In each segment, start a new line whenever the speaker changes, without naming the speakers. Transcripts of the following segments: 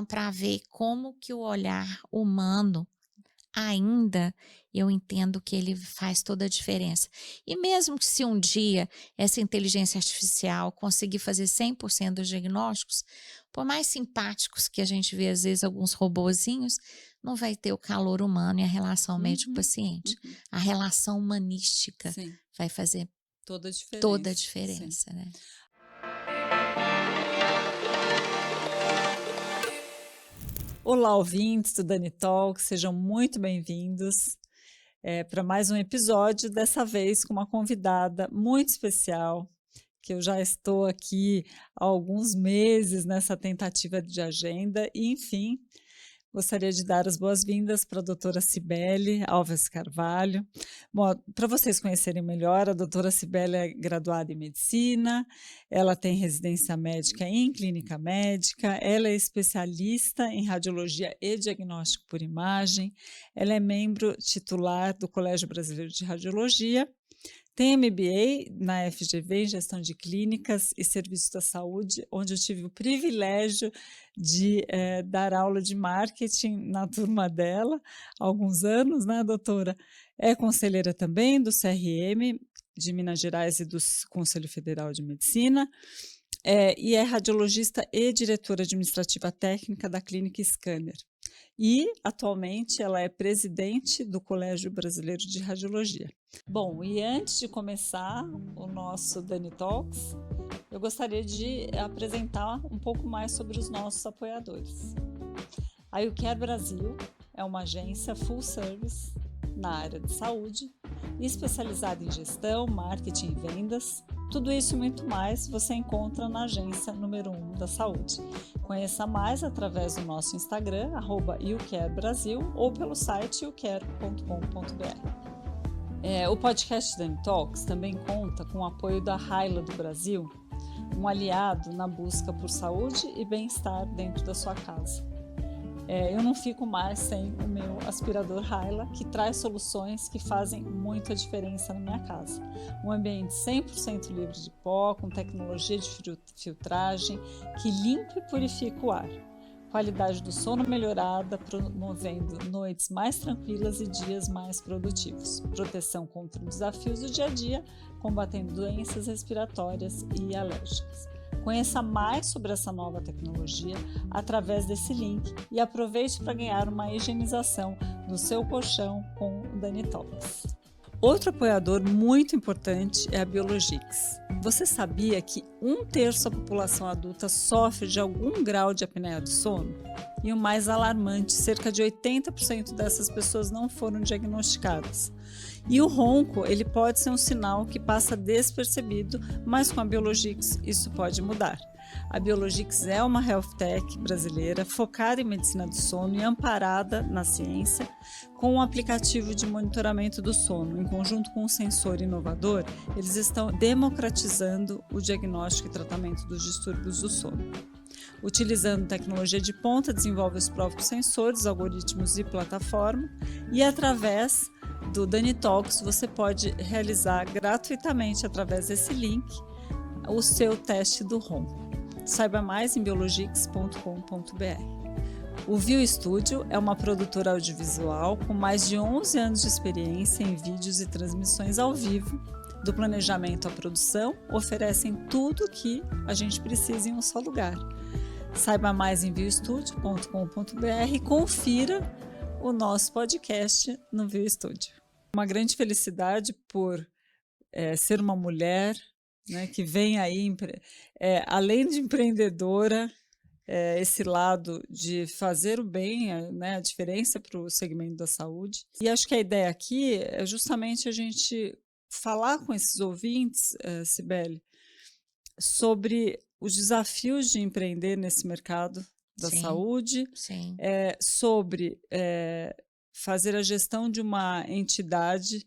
para ver como que o olhar humano ainda eu entendo que ele faz toda a diferença. E mesmo que se um dia essa inteligência artificial conseguir fazer 100% dos diagnósticos, por mais simpáticos que a gente vê às vezes alguns robozinhos, não vai ter o calor humano e a relação
Uhum,
médico-paciente.
uhum.
A relação humanística
Sim,
vai fazer
toda a
toda a
diferença, sim.
diferença, né.
Olá, ouvintes do Dani Talk, sejam muito bem-vindos, para mais um episódio, dessa vez com uma convidada muito especial, que eu já estou aqui há alguns meses nessa tentativa de agenda e, enfim, gostaria de dar as boas-vindas para a doutora Cibele Alves Carvalho. Bom, para vocês conhecerem melhor, a doutora Cibele é graduada em medicina, ela tem residência médica em clínica médica, ela é especialista em radiologia e diagnóstico por imagem, ela é membro titular do Colégio Brasileiro de Radiologia, tem MBA na FGV em Gestão de Clínicas e Serviços da Saúde, onde eu tive o privilégio de, dar aula de marketing na turma dela há alguns anos, né, doutora? É conselheira também do CRM de Minas Gerais e do Conselho Federal de Medicina, e é radiologista e diretora administrativa técnica da Clínica Scanner. E, atualmente, ela é presidente do Colégio Brasileiro de Radiologia. Bom, e antes de começar o nosso Dani Talks, eu gostaria de apresentar um pouco mais sobre os nossos apoiadores. A YouCare Brasil é uma agência full service na área de saúde, especializada em gestão, marketing e vendas. Tudo isso e muito mais você encontra na agência número 1 da saúde. Conheça mais através do nosso Instagram, @youcarebrasil, ou pelo site youcare.com.br. O podcast Dani Talks também conta com o apoio da Raila do Brasil, um aliado na busca por saúde e bem-estar dentro da sua casa. Eu não fico mais sem o meu aspirador Raila, que traz soluções que fazem muita diferença na minha casa. Um ambiente 100% livre de pó, com tecnologia de filtragem, que limpa e purifica o ar. Qualidade do sono melhorada, promovendo noites mais tranquilas e dias mais produtivos. Proteção contra os desafios do dia a dia, combatendo doenças respiratórias e alérgicas. Conheça mais sobre essa nova tecnologia através desse link e aproveite para ganhar uma higienização do seu colchão com o Dani Talks. Outro apoiador muito importante é a Biologix. Você sabia que 1/3 da população adulta sofre de algum grau de apneia do sono? E o mais alarmante, cerca de 80% dessas pessoas não foram diagnosticadas. E o ronco, ele pode ser um sinal que passa despercebido, mas com a Biologix isso pode mudar. A Biologix é uma health tech brasileira focada em medicina do sono e amparada na ciência, com um aplicativo de monitoramento do sono. Em conjunto com um sensor inovador, eles estão democratizando o diagnóstico e tratamento dos distúrbios do sono. Utilizando tecnologia de ponta, desenvolve os próprios sensores, algoritmos e plataforma, e através do Dani Talks você pode realizar gratuitamente, através desse link, o seu teste do ronco. Saiba mais em biologix.com.br. O View Studio é uma produtora audiovisual com mais de 11 anos de experiência em vídeos e transmissões ao vivo. Do planejamento à produção, oferecem tudo o que a gente precisa em um só lugar. Saiba mais em viewstudio.com.br e confira o nosso podcast no View Studio. Uma grande felicidade por ser uma mulher, né, que vem aí, além de empreendedora, esse lado de fazer o bem, né, a diferença para o segmento da saúde. E acho que a ideia aqui é justamente a gente falar com esses ouvintes, Cibele, sobre os desafios de empreender nesse mercado da
Sim,
saúde,
sim.
sobre fazer a gestão de uma entidade,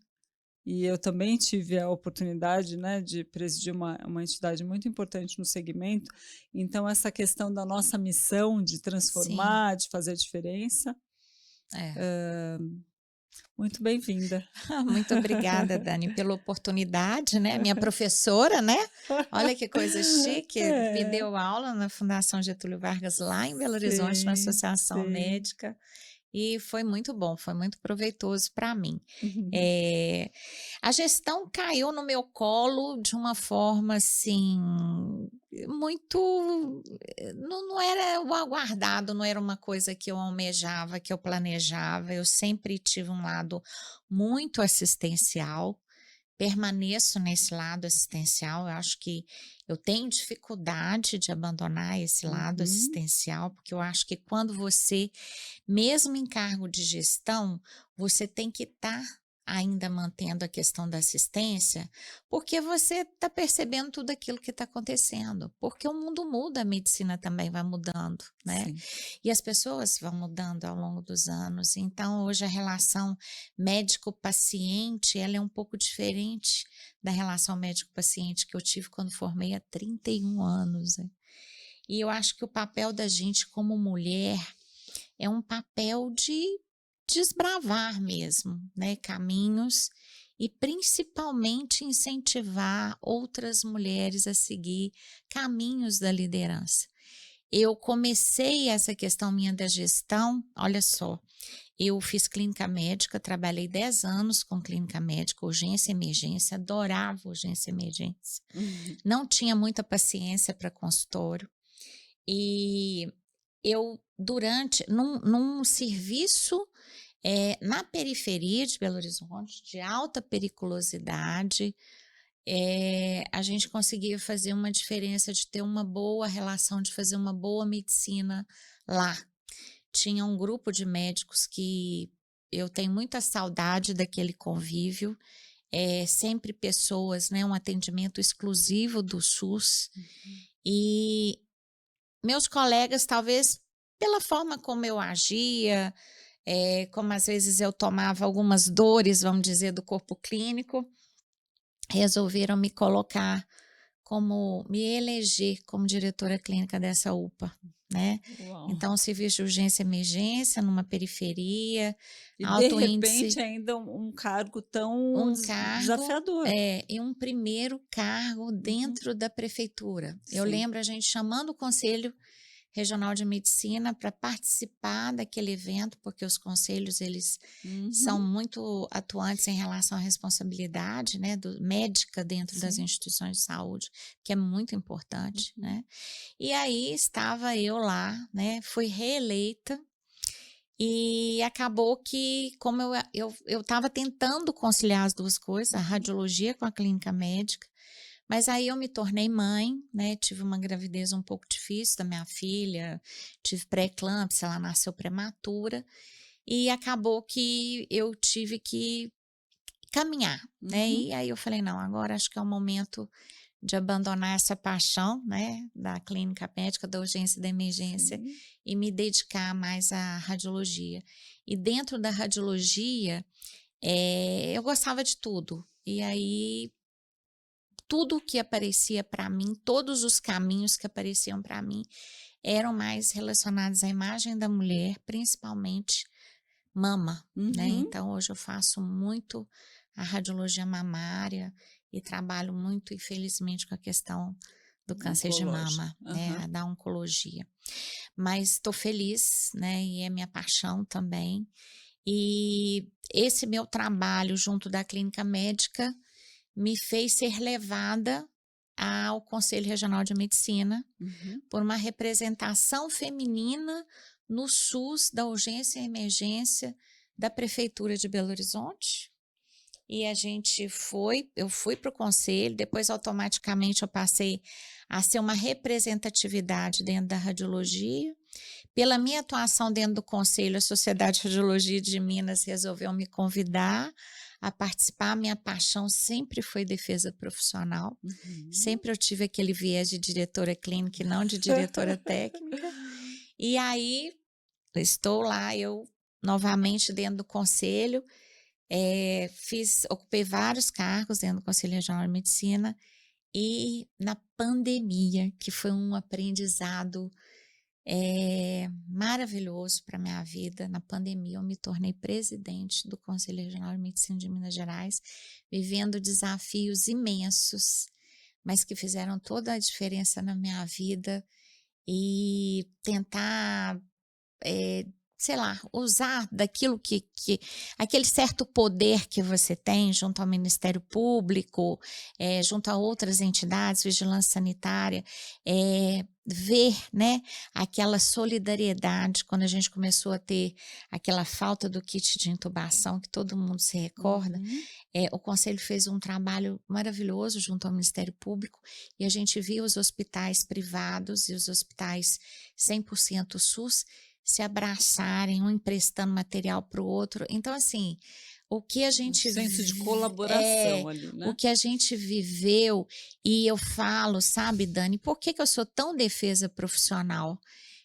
e eu também tive a oportunidade, né, de presidir uma entidade muito importante no segmento, então essa questão da nossa missão de
Sim,
transformar, de fazer a diferença.
é.
Muito bem-vinda.
Muito obrigada, Dani, pela oportunidade, né, minha professora, né, olha que coisa chique, me
É,
deu aula na Fundação Getúlio Vargas, lá em Belo Horizonte, na
sim,
Associação
sim.
Médica, e foi muito bom, foi muito proveitoso para mim.
Uhum.
Eh, a gestão caiu no meu colo de uma forma, assim, muito não era o aguardado, não era uma coisa que eu almejava, que eu planejava, eu sempre tive um lado muito assistencial, permaneço nesse lado assistencial, eu acho que eu tenho dificuldade de abandonar esse lado
Uhum.
assistencial, porque eu acho que quando você, mesmo em cargo de gestão, você tem que estar ainda mantendo a questão da assistência, porque você está percebendo tudo aquilo que está acontecendo, porque o mundo muda, a medicina também vai mudando, né?
Sim.
E as pessoas vão mudando ao longo dos anos, então hoje a relação médico-paciente, ela é um pouco diferente da relação médico-paciente que eu tive quando formei há 31 anos, né. E eu acho que o papel da gente como mulher é um papel de desbravar mesmo, né, caminhos e principalmente incentivar outras mulheres a seguir caminhos da liderança. Eu comecei essa questão minha da gestão, olha só, eu fiz clínica médica, trabalhei 10 anos com clínica médica, urgência e emergência, adorava urgência e emergência.
Uhum.
Não tinha muita paciência para consultório e eu durante num serviço, na periferia de Belo Horizonte, de alta periculosidade, a gente conseguia fazer uma diferença de ter uma boa relação, de fazer uma boa medicina lá. Tinha um grupo de médicos que eu tenho muita saudade daquele convívio, sempre pessoas, né, um atendimento exclusivo do SUS,
Uhum.
e meus colegas, talvez pela forma como eu agia, como às vezes eu tomava algumas dores, vamos dizer, do corpo clínico, resolveram me colocar me eleger como diretora clínica dessa UPA, né.
Uau!
Então, serviço de urgência e emergência numa periferia,
E de
alto índice,
repente ainda um cargo tão
um cargo
desafiador.
e um primeiro cargo
Uhum.
dentro da prefeitura. Eu
Sim.
lembro a gente chamando o conselho regional de medicina para participar daquele evento, porque os conselhos eles são
Uhum.
muito atuantes em relação à responsabilidade, né, médica dentro das
Sim.
instituições de saúde, que é muito importante,
Uhum.
né. E aí estava eu lá, né, fui reeleita e acabou que como eu estava tentando conciliar as 2 coisas, a
Uhum.
radiologia com a clínica médica, mas aí eu me tornei mãe, né, tive uma gravidez um pouco difícil da minha filha, tive pré-eclâmpsia, ela nasceu prematura, e acabou que eu tive que caminhar, né,
Uhum.
e aí eu falei: "Não, agora acho que é o momento de abandonar essa paixão, né, da clínica médica, da urgência e da emergência
Sim.
e me dedicar mais à radiologia". E dentro da radiologia, eu gostava de tudo, e aí tudo que aparecia para mim, todos os caminhos que apareciam para mim, eram mais relacionados à imagem da mulher, principalmente mama, né.
Uhum.
Então hoje eu faço muito a radiologia mamária e trabalho muito, infelizmente, com a questão do câncer de
Oncológico.
mama,
Aham.
né, da oncologia. Mas estou feliz, né, e é minha paixão também. E esse meu trabalho junto da clínica médica me fez ser levada ao Conselho Regional de Medicina
Uhum.
por uma representação feminina no SUS da urgência e emergência da prefeitura de Belo Horizonte. E eu fui para o conselho, depois automaticamente eu passei a ser uma representatividade dentro da radiologia. Pela minha atuação dentro do conselho, a Sociedade de Radiologia de Minas resolveu me convidar a participar. Minha paixão sempre foi defesa profissional.
Uhum.
Sempre eu tive aquele viés de diretora clínica e não de diretora técnica. E aí, estou lá, eu novamente dentro do conselho, ocupei vários cargos dentro do Conselho Regional de Medicina e na pandemia, que foi um aprendizado maravilhoso para minha vida. Na pandemia, eu me tornei presidente do Conselho Regional de Medicina de Minas Gerais, vivendo desafios imensos, mas que fizeram toda a diferença na minha vida e tentar, eh, sei lá, usar daquilo que aquele certo poder que você tem junto ao Ministério Público, junto a outras entidades, vigilância sanitária, ver, né, aquela solidariedade quando a gente começou a ter aquela falta do kit de intubação que todo mundo se recorda.
Uhum.
O conselho fez um trabalho maravilhoso junto ao Ministério Público e a gente viu os hospitais privados e os hospitais 100% SUS se abraçarem, um emprestando material para o outro. Então, assim, o que a
Um
gente
senso de
vi é,
colaboração ali,
o
né?
que a gente viveu, e eu falo, sabe, Dani, por que que eu sou tão defesa profissional?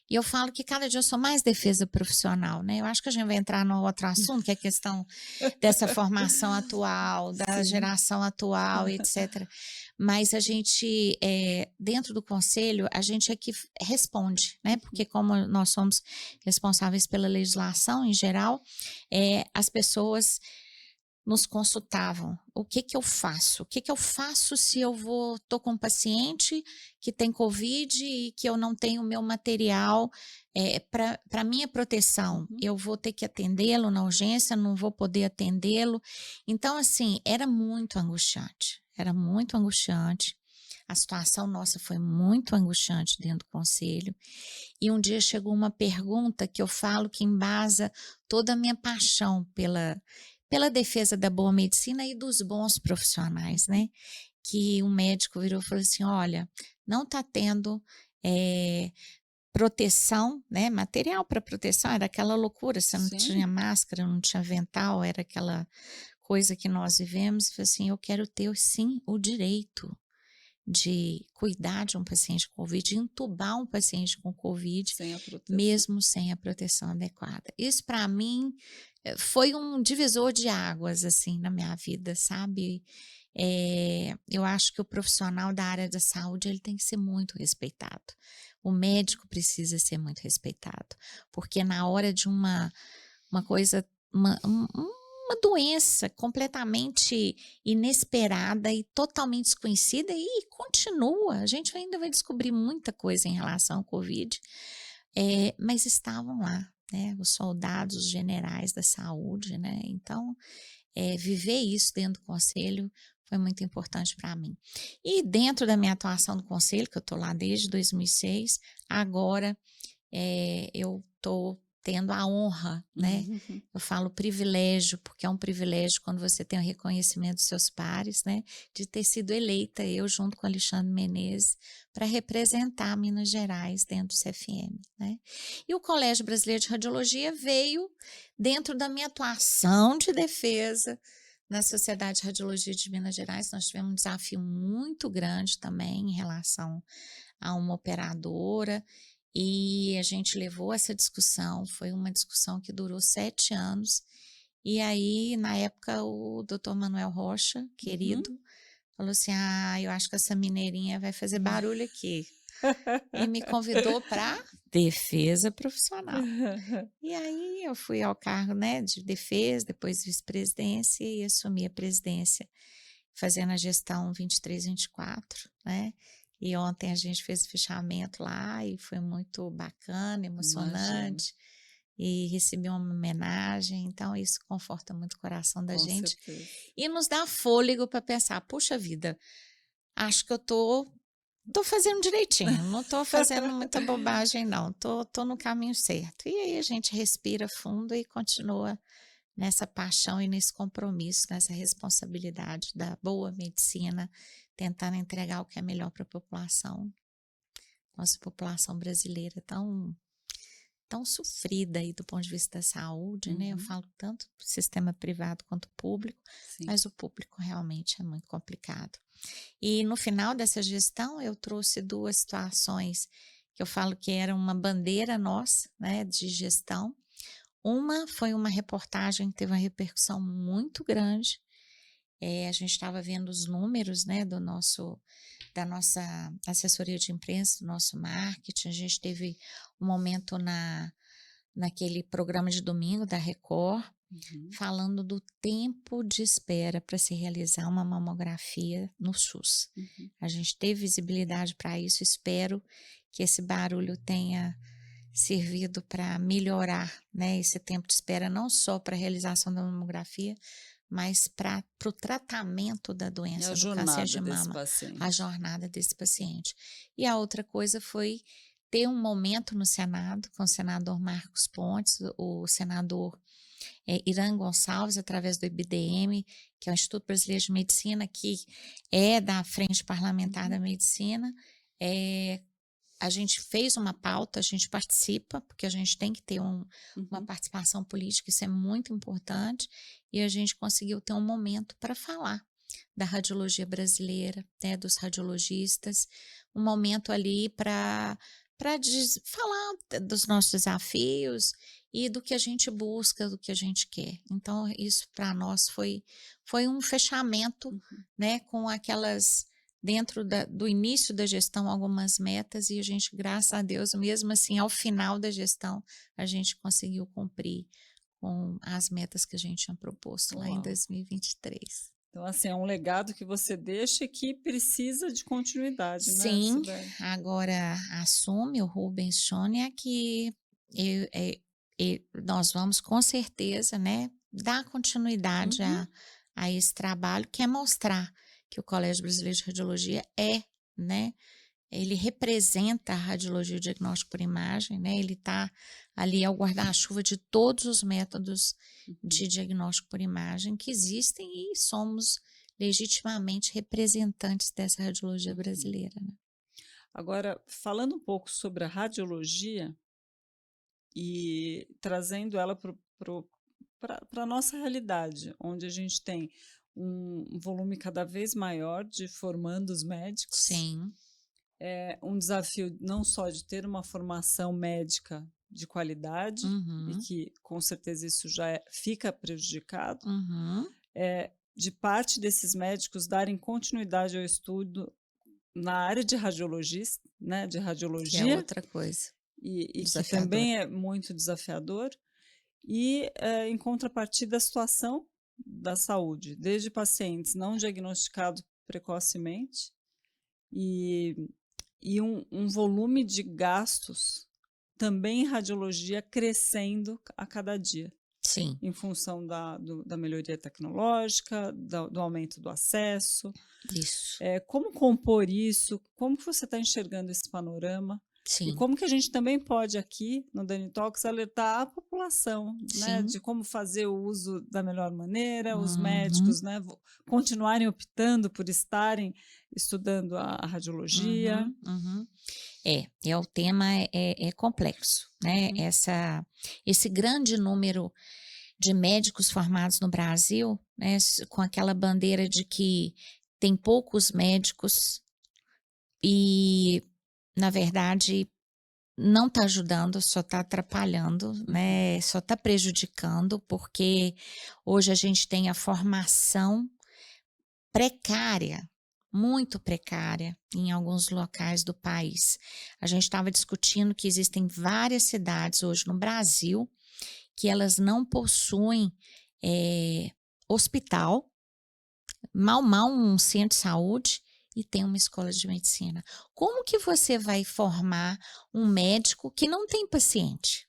E eu falo que cada dia eu sou mais defesa profissional, né? Eu acho que a gente vai entrar no outro assunto, que é a questão dessa formação atual, da
Sim.
geração atual, etc. Mas a gente, dentro do conselho, a gente é que responde, né? Porque como nós somos responsáveis pela legislação em geral, as pessoas nos consultavam. O que que eu faço? O que que eu faço se eu tô com um paciente que tem Covid e que eu não tenho o meu material para minha proteção?
Uhum.
Eu vou ter que atendê-lo na urgência, não vou poder atendê-lo. Então, assim, era muito angustiante. Era muito angustiante. A situação nossa foi muito angustiante dentro do conselho. E um dia chegou uma pergunta que eu falo que embasa toda a minha paixão pela defesa da boa medicina e dos bons profissionais, né? Que um médico virou e falou assim: olha, não está tendo proteção, né? Material para proteção, era aquela loucura, você não tinha
Sim.
máscara, não tinha avental, era aquela coisa que nós vivemos. E falou assim: eu quero ter sim o direito de cuidar de um paciente com Covid, de entubar um paciente com Covid,
Sem a proteção.
mesmo sem a proteção adequada. Isso para mim foi um divisor de águas assim na minha vida, sabe? Eu acho que o profissional da área da saúde ele tem que ser muito respeitado. O médico precisa ser muito respeitado, porque na hora de uma coisa, uma doença completamente inesperada e totalmente desconhecida e continua. A gente ainda vai descobrir muita coisa em relação ao Covid, mas estavam lá, né? Os soldados, os generais da saúde, né? Então, viver isso dentro do conselho foi muito importante para mim. E dentro da minha atuação no conselho, que eu estou lá desde 2006, agora eu estou tendo a honra, né?
Uhum.
Eu falo privilégio, porque é um privilégio quando você tem o reconhecimento dos seus pares, né? De ter sido eleita eu junto com Alexandre Menezes para representar Minas Gerais dentro do CFM, né? E o Colégio Brasileiro de Radiologia veio dentro da minha atuação de defesa na Sociedade de Radiologia de Minas Gerais. Nós tivemos um desafio muito grande também em relação a uma operadora e a gente levou essa discussão, foi uma discussão que durou 7 anos, e aí na época o doutor Manuel Rocha,
Uhum.
querido, falou assim: "Ah, eu acho que essa mineirinha vai fazer barulho aqui", e me convidou para defesa profissional. E aí eu fui ao cargo, né, de defesa, depois vice-presidência e assumi a presidência, fazendo a gestão 23, 24, né. E ontem a gente fez o fechamento lá e foi muito bacana,
Imagino,
emocionante, e recebi uma homenagem, então isso conforta muito o coração da
com
gente
certeza.
e nos dá fôlego para pensar: "Puxa vida, acho que eu tô fazendo direitinho, não tô fazendo muita bobagem não, tô no caminho certo". E aí a gente respira fundo e continua nessa paixão e nesse compromisso, nessa responsabilidade da boa medicina, tentando entregar o que é melhor para a população, nossa população brasileira tão sofrida aí do ponto de vista da saúde, né? Eu
Uhum.
falo tanto do sistema privado quanto público,
Sim.
mas o público realmente é muito complicado. E no final dessa gestão eu trouxe 2 situações que eu falo que era uma bandeira nossa, né, de gestão. Uma foi uma reportagem que teve uma repercussão muito grande, a gente estava vendo os números, né, da nossa assessoria de imprensa, do nosso marketing. A gente teve um momento naquele programa de domingo da Record,
Uhum.
falando do tempo de espera para se realizar uma mamografia no SUS.
Uhum.
A gente teve visibilidade para isso, espero que esse barulho tenha servido para melhorar, né, esse tempo de espera, não só para a realização da mamografia, mas para o tratamento da
E a
doença do câncer
jornada
de
desse
mama, a
paciente?
jornada desse paciente. E a outra coisa foi ter um momento no Senado, com o senador Marcos Pontes, o senador Irã Gonçalves, através do IBDM, que é o Instituto Brasileiro de Medicina, que é da Frente Parlamentar da
Uhum.
Medicina. A gente fez uma pauta, a gente participa, porque a gente tem que ter uma
Uhum.
participação política, isso é muito importante, e a gente conseguiu ter um momento para falar da radiologia brasileira, né, dos radiologistas, um momento ali para falar dos nossos desafios e do que a gente busca, do que a gente quer. Então, isso para nós foi um fechamento,
Uhum.
né, com aquelas dentro do início da gestão algumas metas e a gente, graças a Deus, mesmo assim, ao final da gestão, a gente conseguiu cumprir com as metas que a gente tinha proposto lá em
Uau!
2023.
Então, assim, é um legado que você deixa que precisa de continuidade, né,
Sim,
Sibeli?
agora assume o Rubens Schoener que eu, nós vamos com certeza, né, dar continuidade
Uhum.
a esse trabalho, que é mostrar que o Colégio Brasileiro de Radiologia né, ele representa a radiologia e o diagnóstico por imagem, né? Ele está ali ao guarda-chuva de todos os métodos
Uhum.
de diagnóstico por imagem que existem e somos legitimamente representantes dessa radiologia
Uhum.
brasileira, né?
Agora, falando um pouco sobre a radiologia e trazendo ela para a nossa realidade, onde a gente tem um volume cada vez maior de formandos médicos,
Sim.
é um desafio não só de ter uma formação médica de qualidade, e
Uhum.
que com certeza isso já fica prejudicado,
Uhum.
de parte desses médicos darem continuidade ao estudo na área de radiologista, né, de
Que é
radiologia,
outra coisa
e que
desafiadora.
também é muito desafiador, e, em contrapartida, a situação da saúde, desde pacientes não diagnosticados precocemente e um volume de gastos também em radiologia crescendo a cada dia,
Sim,
em função da melhoria tecnológica, do aumento do acesso.
isso.
Como compor isso? Como que você está enxergando esse panorama? E
Sim,
como que a gente também pode aqui no Dani Talks alertar a população, né,
sim.
de como fazer o uso da melhor maneira, os
Uhum.
médicos, né, continuarem optando por estarem estudando a radiologia.
Uhum. Uhum. O tema é complexo, né?
Uhum.
Esse grande número de médicos formados no Brasil, né, com aquela bandeira de que tem poucos médicos e, na verdade, não está ajudando, só está atrapalhando,
Uhum.
né? Só está prejudicando, porque hoje a gente tem a formação precária, muito precária, em alguns locais do país. A gente estava discutindo que existem várias cidades hoje no Brasil que elas não possuem hospital, mal um centro de saúde e tem uma escola de medicina. Como que você vai formar um médico que não tem paciente,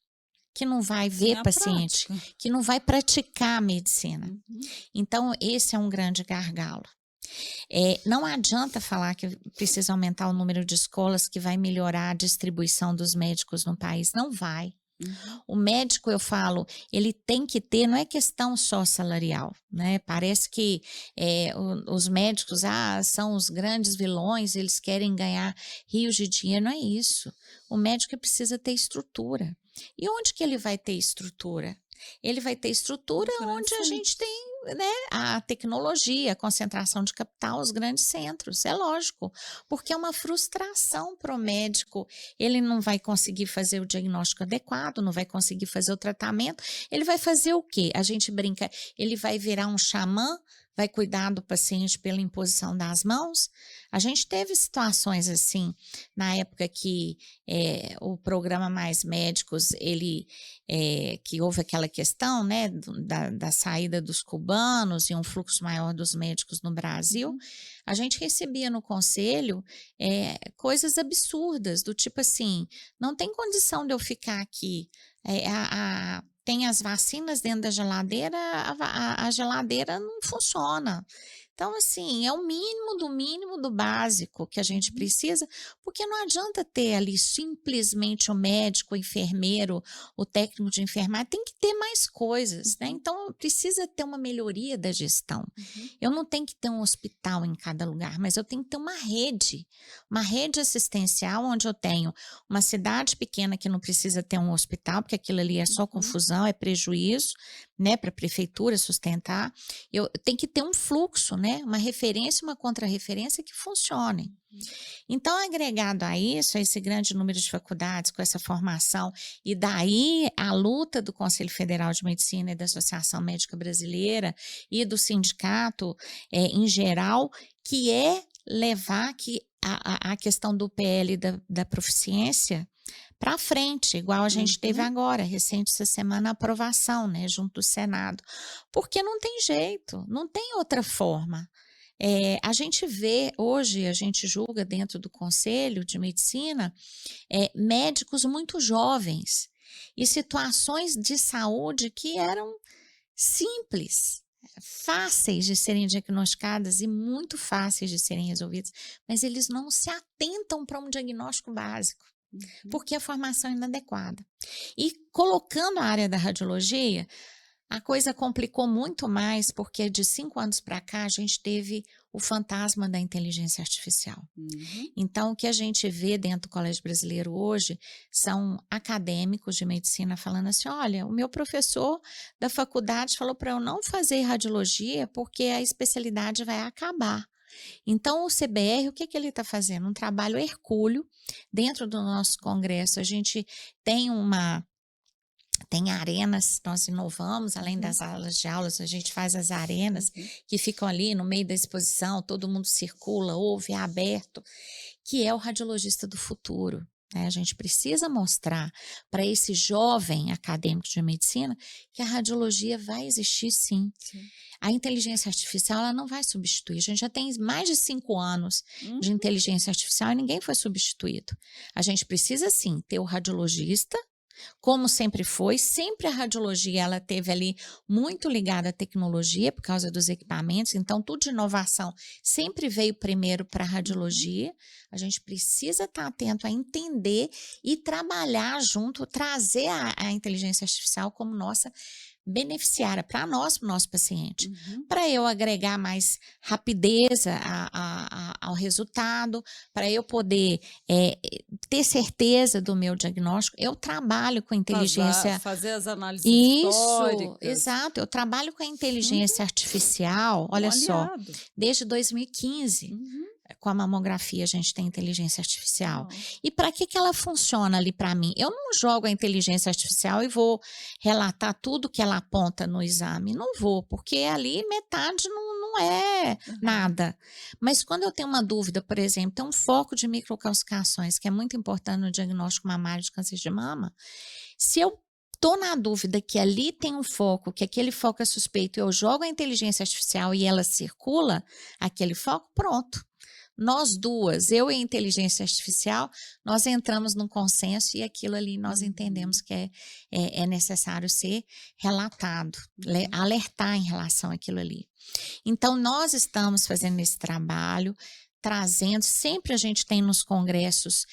que não vai
Sim,
ver
a
paciente,
prática.
que não vai praticar a medicina?
Uhum.
Então, esse é um grande gargalo. Não adianta falar que precisa aumentar o número de escolas que vai melhorar a distribuição dos médicos no país. Não vai.
Uhum.
O médico, eu falo, ele tem que ter, não é questão só salarial, né? Parece que os médicos são os grandes vilões, eles querem ganhar rios de dinheiro, não é isso. O médico precisa ter estrutura. E onde que ele vai ter estrutura? Ele vai ter estrutura
Nos grandes
onde a gente
centros.
tem, né, a tecnologia, a concentração de capital, os grandes centros, é lógico, porque é uma frustração para o médico, ele não vai conseguir fazer o diagnóstico adequado, não vai conseguir fazer o tratamento, ele vai fazer o quê? A gente brinca, ele vai virar um xamã vai cuidar do paciente pela imposição das mãos? A gente teve situações assim, na época que o programa Mais Médicos, que houve aquela questão, né, da saída dos cubanos e um fluxo maior dos médicos no Brasil,
Uhum.
a gente recebia no conselho coisas absurdas, do tipo assim, não tem condição de eu ficar aqui. Tem as vacinas dentro da geladeira, a geladeira não funciona. Então, assim, é o mínimo do básico que a gente
Uhum.
precisa, porque não adianta ter ali simplesmente o médico, o enfermeiro, o técnico de enfermagem, tem que ter mais coisas, né?
Uhum.
Então, precisa ter uma melhoria da gestão.
Uhum.
Eu não tenho que ter um hospital em cada lugar, mas eu tenho que ter uma rede assistencial onde eu tenho uma cidade pequena que não precisa ter um hospital, porque aquilo ali é só
Uhum.
confusão, é prejuízo, né, para a prefeitura sustentar. Eu tenho que ter um fluxo, né, uma referência, uma contrarreferência que funcione.
Uhum.
Então, agregado a isso, a esse grande número de faculdades com essa formação, e daí a luta do Conselho Federal de Medicina e da Associação Médica Brasileira e do sindicato em geral, que é levar a questão do PL da proficiência para frente, igual a gente teve
Uhum.
agora, recente essa semana, a aprovação, né, junto do Senado. Porque não tem jeito, não tem outra forma. A gente vê hoje, a gente julga dentro do Conselho de Medicina, médicos muito jovens e situações de saúde que eram simples, fáceis de serem diagnosticadas e muito fáceis de serem resolvidas, mas eles não se atentam para um diagnóstico básico
Uhum.
porque a formação é inadequada. E colocando a área da radiologia, a coisa complicou muito mais, porque de 5 anos para cá a gente teve o fantasma da inteligência artificial.
Uhum.
Então, o que a gente vê dentro do Colégio Brasileiro hoje são acadêmicos de medicina falando assim: olha, o meu professor da faculdade falou para eu não fazer radiologia porque a especialidade vai acabar. Então, o CBR, o que que ele está fazendo? Um trabalho hercúleo dentro do nosso congresso. A gente tem tem arenas, nós inovamos, além
Uhum.
das salas de aulas, a gente faz as arenas
Uhum.
que ficam ali no meio da exposição, todo mundo circula, ouve, é aberto, que é o radiologista do futuro. Né? A gente precisa mostrar para esse jovem acadêmico de medicina que a radiologia vai existir sim.
Sim.
A inteligência artificial ela não vai substituir. A gente já tem mais de 5 anos de
Uhum.
inteligência artificial e ninguém foi substituído. A gente precisa sim ter o radiologista, como sempre a radiologia ela teve ali muito ligada à tecnologia por causa dos equipamentos, então tudo de inovação sempre veio primeiro para a
Uhum.
radiologia. A gente precisa estar atento a entender e trabalhar junto, trazer a inteligência artificial como nossa beneficiária para nós, para o nosso paciente,
Uhum.
para eu agregar mais rapidez ao resultado, para eu poder ter certeza do meu diagnóstico. Eu trabalho com inteligência.
Fazer as análises
Isso,
históricas.
exato. Eu trabalho com a
Uhum.
inteligência artificial,
Um
olha só,
aliado.
desde 2015.
Uhum.
Com a mamografia, a gente tem inteligência artificial.
Nossa.
E para que ela funciona ali para mim? Eu não jogo a inteligência artificial e vou relatar tudo que ela aponta no exame. Não vou, porque ali metade não é
Aham.
nada. Mas quando eu tenho uma dúvida, por exemplo, tem um foco de microcalcificações, que é muito importante no diagnóstico mamário de câncer de mama. Se eu estou na dúvida que ali tem um foco, que aquele foco é suspeito, eu jogo a inteligência artificial e ela circula aquele foco, pronto. Nós duas, eu e a inteligência artificial, nós entramos num consenso e aquilo ali nós
Uhum.
entendemos que é necessário ser relatado,
Uhum.
alertar em relação àquilo ali. Então, nós estamos fazendo esse trabalho, trazendo, sempre a gente tem nos congressos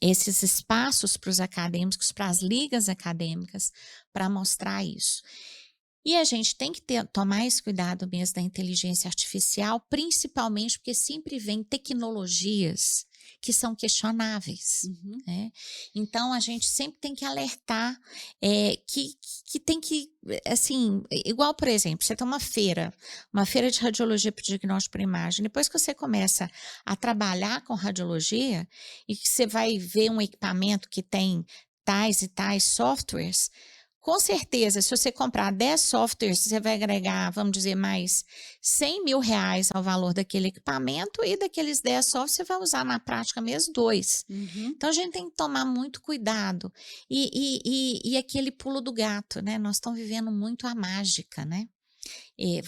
esses espaços para os acadêmicos, para as ligas acadêmicas, para mostrar isso. E a gente tem que tomar esse cuidado mesmo da inteligência artificial, principalmente porque sempre vem tecnologias que são questionáveis.
Uhum.
Né? Então, a gente sempre tem que alertar que tem que, assim, igual, por exemplo, você tem uma feira de radiologia para diagnóstico por imagem. Depois que você começa a trabalhar com radiologia e que você vai ver um equipamento que tem tais e tais softwares, Com certeza, se você comprar 10 softwares, você vai agregar, vamos dizer, mais R$ 100.000 ao valor daquele equipamento e daqueles 10 softwares você vai usar na prática mesmo 2.
Uhum.
Então a gente tem que tomar muito cuidado. E aquele pulo do gato, né? Nós estamos vivendo muito a mágica, né?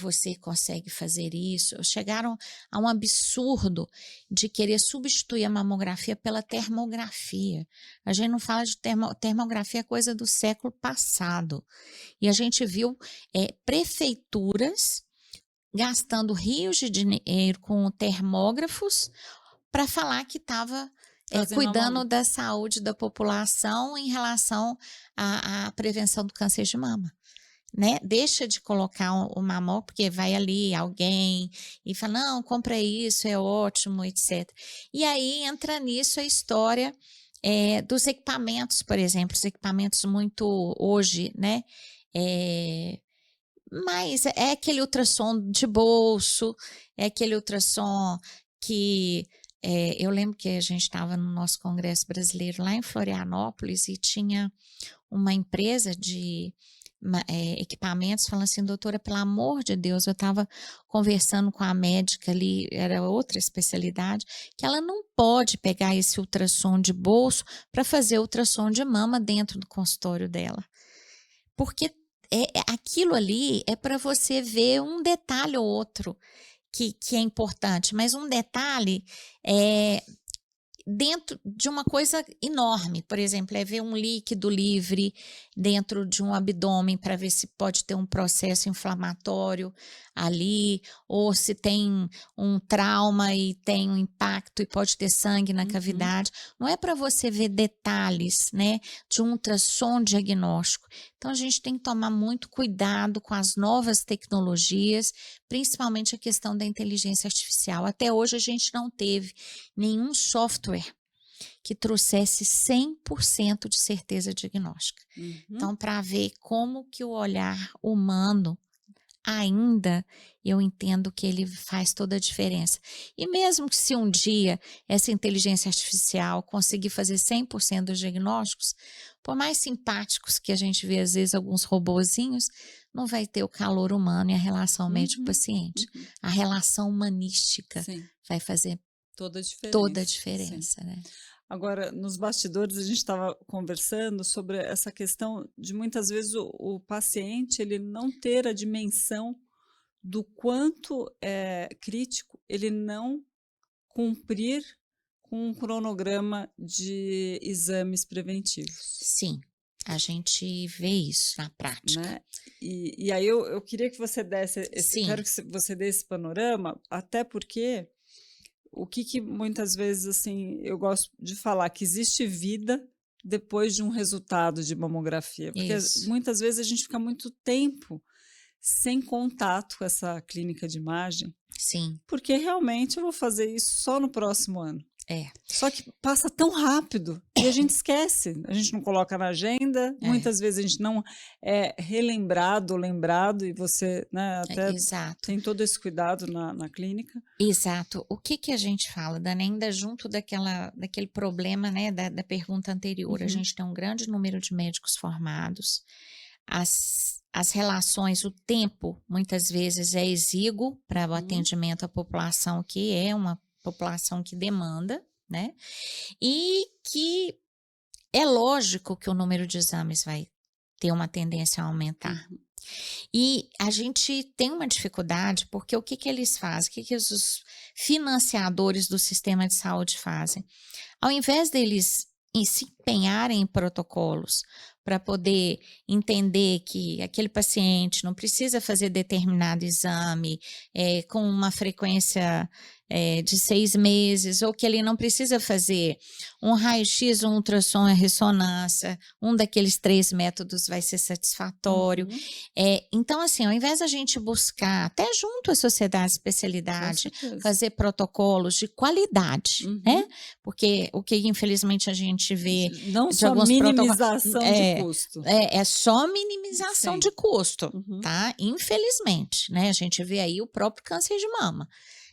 Você consegue fazer isso. Chegaram a um absurdo de querer substituir a mamografia pela termografia. A gente não fala de termografia, é coisa do século passado. E a gente viu prefeituras gastando rios de dinheiro com termógrafos para falar que estava
Fazendo a
cuidando
mama.
da saúde da população em relação à prevenção do câncer de mama. Né? Deixa de colocar o mamó, porque vai ali alguém e fala, não, compra isso, é ótimo, etc. E aí entra nisso a história dos equipamentos, por exemplo, os equipamentos muito hoje, né? Mas é aquele ultrassom de bolso, é aquele ultrassom que eu lembro que a gente estava no nosso congresso brasileiro lá em Florianópolis e tinha uma empresa de equipamentos falando assim, doutora, pelo amor de Deus, eu estava conversando com a médica ali, era outra especialidade, que ela não pode pegar esse ultrassom de bolso para fazer ultrassom de mama dentro do consultório dela. Porque aquilo ali é para você ver um detalhe ou outro que é importante, mas um detalhe dentro de uma coisa enorme, por exemplo, é ver um líquido livre dentro de um abdômen para ver se pode ter um processo inflamatório ali, ou se tem um trauma e tem um impacto e pode ter sangue na cavidade. Não é para você ver detalhes, né, de um ultrassom diagnóstico. Então a gente tem que tomar muito cuidado com as novas tecnologias, principalmente a questão da inteligência artificial. Até hoje a gente não teve nenhum software que trouxesse 100% de certeza diagnóstica. Então, para ver como que o olhar humano ainda, eu entendo que ele faz toda a diferença. E mesmo que se um dia essa inteligência artificial conseguir fazer 100% dos diagnósticos, por mais simpáticos que a gente vê às vezes alguns robozinhos, não vai ter o calor humano e a relação médico-paciente. A relação humanística vai fazer toda a diferença, né?
Agora, nos bastidores, a gente estava conversando sobre essa questão de muitas vezes o paciente ele não ter a dimensão do quanto é crítico ele não cumprir com um cronograma de exames preventivos.
Sim, a gente vê isso na prática.
Né? E aí eu queria que você desse quero que você dê esse panorama, até porque o que muitas vezes, assim, eu gosto de falar que existe vida depois de um resultado de mamografia, porque muitas vezes a gente fica muito tempo sem contato com essa clínica de imagem, porque realmente eu vou fazer isso só no próximo ano. Só que passa tão rápido e a gente esquece, a gente não coloca na agenda, muitas vezes a gente não é relembrado ou lembrado e você, né, até tem todo esse cuidado na clínica.
Exato. O que a gente fala, Dani, ainda junto daquele problema, né, da pergunta anterior, a gente tem um grande número de médicos formados, as relações, o tempo, muitas vezes é exíguo para o atendimento à população, que é uma população que demanda, né? E que é lógico que o número de exames vai ter uma tendência a aumentar. E a gente tem uma dificuldade, porque o que eles fazem? O que os financiadores do sistema de saúde fazem? Ao invés deles se empenharem em protocolos para poder entender que aquele paciente não precisa fazer determinado exame com uma frequência de 6 meses, ou que ele não precisa fazer um raio-x, um ultrassom e ressonância, um daqueles 3 métodos vai ser satisfatório. Então, assim, ao invés da gente buscar, até junto à sociedade de especialidade, fazer protocolos de qualidade, né? Porque o que infelizmente a gente vê
não
de
só
alguns
minimização de custo.
É só minimização de custo, tá? Infelizmente, né? A gente vê aí o próprio câncer de mama.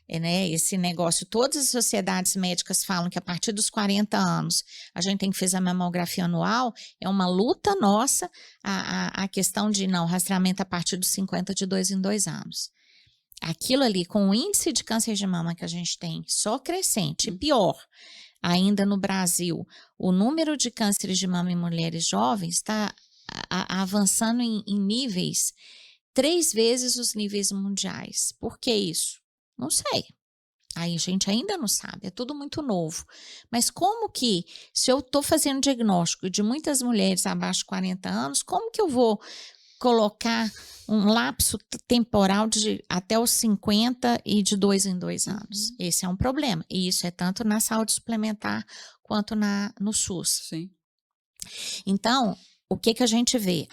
né, esse negócio, todas as sociedades médicas falam que a partir dos 40 anos a gente tem que fazer a mamografia anual, é uma luta nossa a questão de não, rastreamento a partir dos 50 de 2 em 2 anos. Aquilo ali, com o índice de câncer de mama que a gente tem só crescente, e pior, ainda no Brasil, o número de cânceres de mama em mulheres jovens está avançando em níveis 3 vezes os níveis mundiais. Por que isso? Não sei. Aí a gente ainda não sabe, é tudo muito novo. Mas como que, se eu estou fazendo diagnóstico de muitas mulheres abaixo de 40 anos, como que eu vou colocar um lapso temporal de até os 50 e de 2 em 2 anos? Esse é um problema. E isso é tanto na saúde suplementar quanto no SUS.
Sim.
Então, o que a gente vê?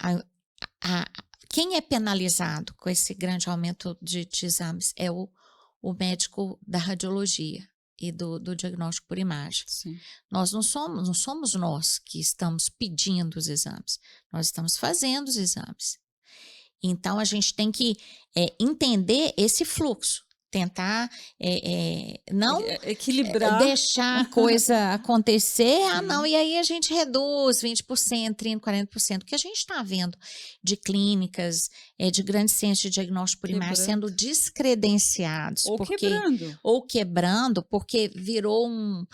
Quem é penalizado com esse grande aumento de exames é o médico da radiologia e do diagnóstico por imagem.
Sim.
Nós não somos nós que estamos pedindo os exames, nós estamos fazendo os exames. Então, a gente tem que entender esse fluxo, tentar não
equilibrar,
deixar a coisa acontecer, não, e aí a gente reduz 20%, 30%, 40%, o que a gente está vendo de clínicas, de grandes centros de diagnóstico por imagem sendo descredenciados. Ou quebrando, porque virou um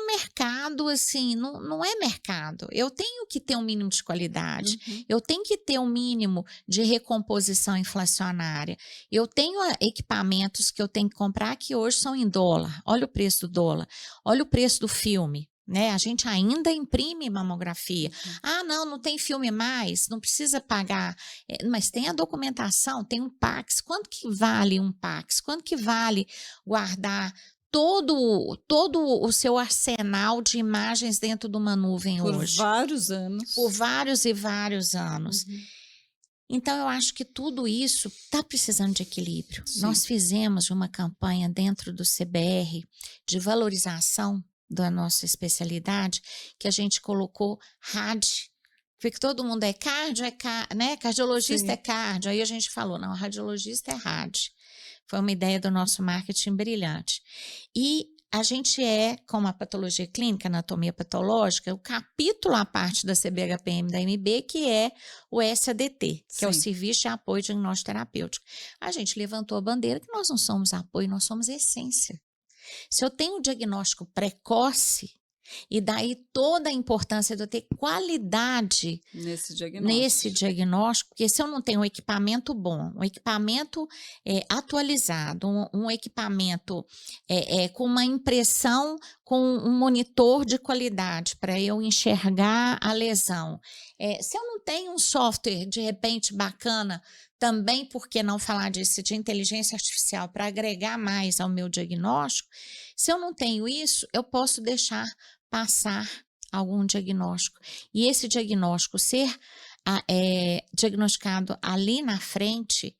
mercado, assim, não é mercado. Eu tenho que ter um mínimo de qualidade, eu tenho que ter um mínimo de recomposição inflacionária, eu tenho equipamentos que eu tenho que comprar que hoje são em dólar. Olha o preço do dólar, olha o preço do filme, né? A gente ainda imprime mamografia. Não tem filme mais, não precisa pagar, mas tem a documentação, tem um Pax. Quanto que vale um Pax? Quanto que vale guardar todo o seu arsenal de imagens dentro de uma nuvem hoje?
Por vários anos.
Por vários e vários anos. Então, eu acho que tudo isso está precisando de equilíbrio.
Sim.
Nós fizemos uma campanha dentro do CBR de valorização da nossa especialidade, que a gente colocou RAD, porque todo mundo é cardio, né? Cardiologista é cardio. Aí a gente falou, não, radiologista é RAD. Foi uma ideia do nosso marketing brilhante. E a gente como a patologia clínica, anatomia patológica, o capítulo à parte da CBHPM da MB, que é o SADT, que é o Serviço de Apoio Diagnóstico Terapêutico. A gente levantou a bandeira que nós não somos apoio, nós somos essência. Se eu tenho um diagnóstico precoce, e daí toda a importância de eu ter qualidade nesse diagnóstico, porque se eu não tenho um equipamento bom, um equipamento atualizado, um equipamento com uma impressão, com um monitor de qualidade para eu enxergar a lesão, se eu não tenho um software de repente bacana, também, por que não falar disso, de inteligência artificial para agregar mais ao meu diagnóstico, se eu não tenho isso, eu posso deixar passar algum diagnóstico. E esse diagnóstico ser diagnosticado ali na frente,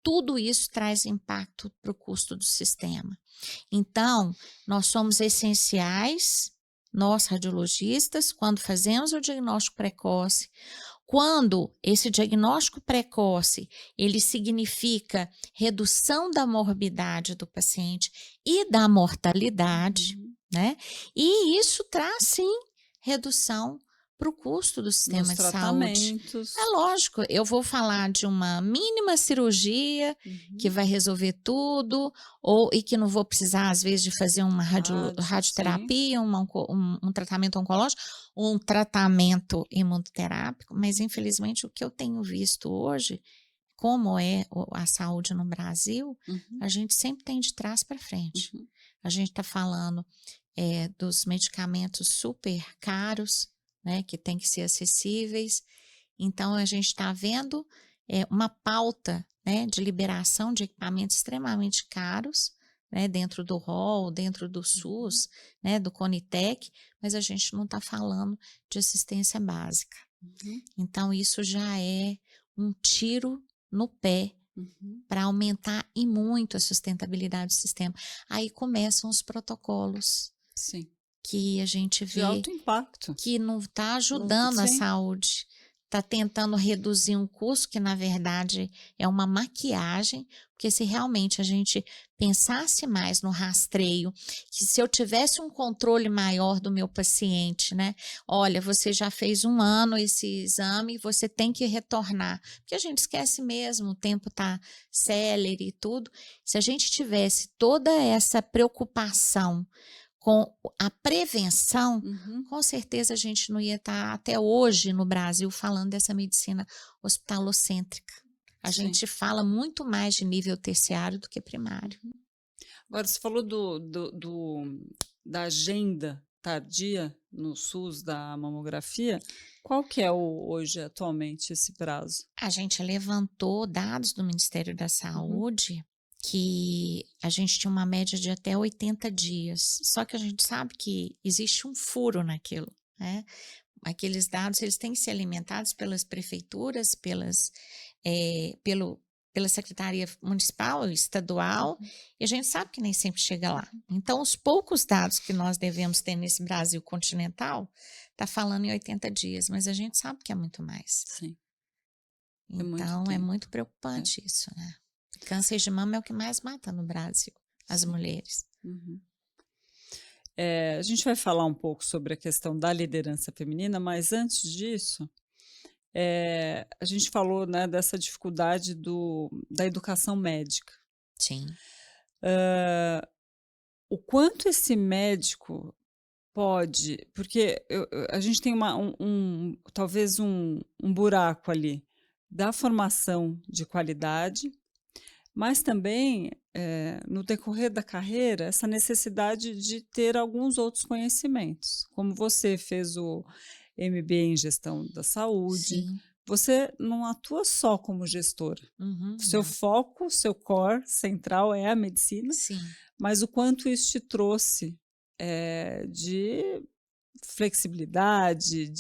tudo isso traz impacto para o custo do sistema. Então, nós somos essenciais, nós radiologistas, quando fazemos o diagnóstico precoce. Quando esse diagnóstico precoce, ele significa redução da morbidade do paciente e da mortalidade, né? E isso traz, sim, redução para o custo do sistema de saúde. É lógico, eu vou falar de uma mínima cirurgia que vai resolver tudo, e que não vou precisar, às vezes, de fazer uma radioterapia, um tratamento oncológico, um tratamento imunoterápico, mas infelizmente o que eu tenho visto hoje, como é a saúde no Brasil, a gente sempre tem de trás para frente. A gente está falando dos medicamentos super caros, né, que tem que ser acessíveis. Então, a gente está vendo uma pauta, né, de liberação de equipamentos extremamente caros, né, dentro do rol, dentro do SUS, né, do Conitec, mas a gente não está falando de assistência básica. Então, isso já é um tiro no pé para aumentar e muito a sustentabilidade do sistema. Aí começam os protocolos.
Sim.
Que a gente vê
de alto impacto,
que não está ajudando a saúde está tentando reduzir um custo que, na verdade, é uma maquiagem, porque se realmente a gente pensasse mais no rastreio, que se eu tivesse um controle maior do meu paciente, né? Olha, você já fez 1 ano esse exame, você tem que retornar, porque a gente esquece mesmo, o tempo está célere e tudo. Se a gente tivesse toda essa preocupação com a prevenção,
Uhum.
com certeza a gente não ia estar até hoje no Brasil falando dessa medicina hospitalocêntrica. A
Sim.
gente fala muito mais de nível terciário do que primário.
Agora você falou da agenda tardia no SUS da mamografia, qual que é hoje, atualmente, esse prazo?
A gente levantou dados do Ministério da
Uhum.
Saúde que a gente tinha uma média de até 80 dias. Só que a gente sabe que existe um furo naquilo, né? Aqueles dados eles têm que ser alimentados pelas prefeituras, pela Secretaria Municipal, Estadual,
Uhum.
e a gente sabe que nem sempre chega lá. Então, os poucos dados que nós devemos ter nesse Brasil continental, está falando em 80 dias, mas a gente sabe que é muito mais.
Sim, é muito
Então, é
tempo.
muito
É.
preocupante isso, né? Câncer de mama é o que mais mata no Brasil, as
Sim.
mulheres.
Uhum. A gente vai falar um pouco sobre a questão da liderança feminina, mas antes disso, a gente falou, né, dessa dificuldade da educação médica.
Sim.
O quanto esse médico pode, porque a gente tem talvez um buraco ali da formação de qualidade, mas também, no decorrer da carreira, essa necessidade de ter alguns outros conhecimentos. Como você fez o MBA em gestão da saúde,
Sim.
você não atua só como gestora.
Uhum,
Seu
não.
foco, seu core central é a medicina,
Sim.
mas o quanto isso te trouxe, de flexibilidade,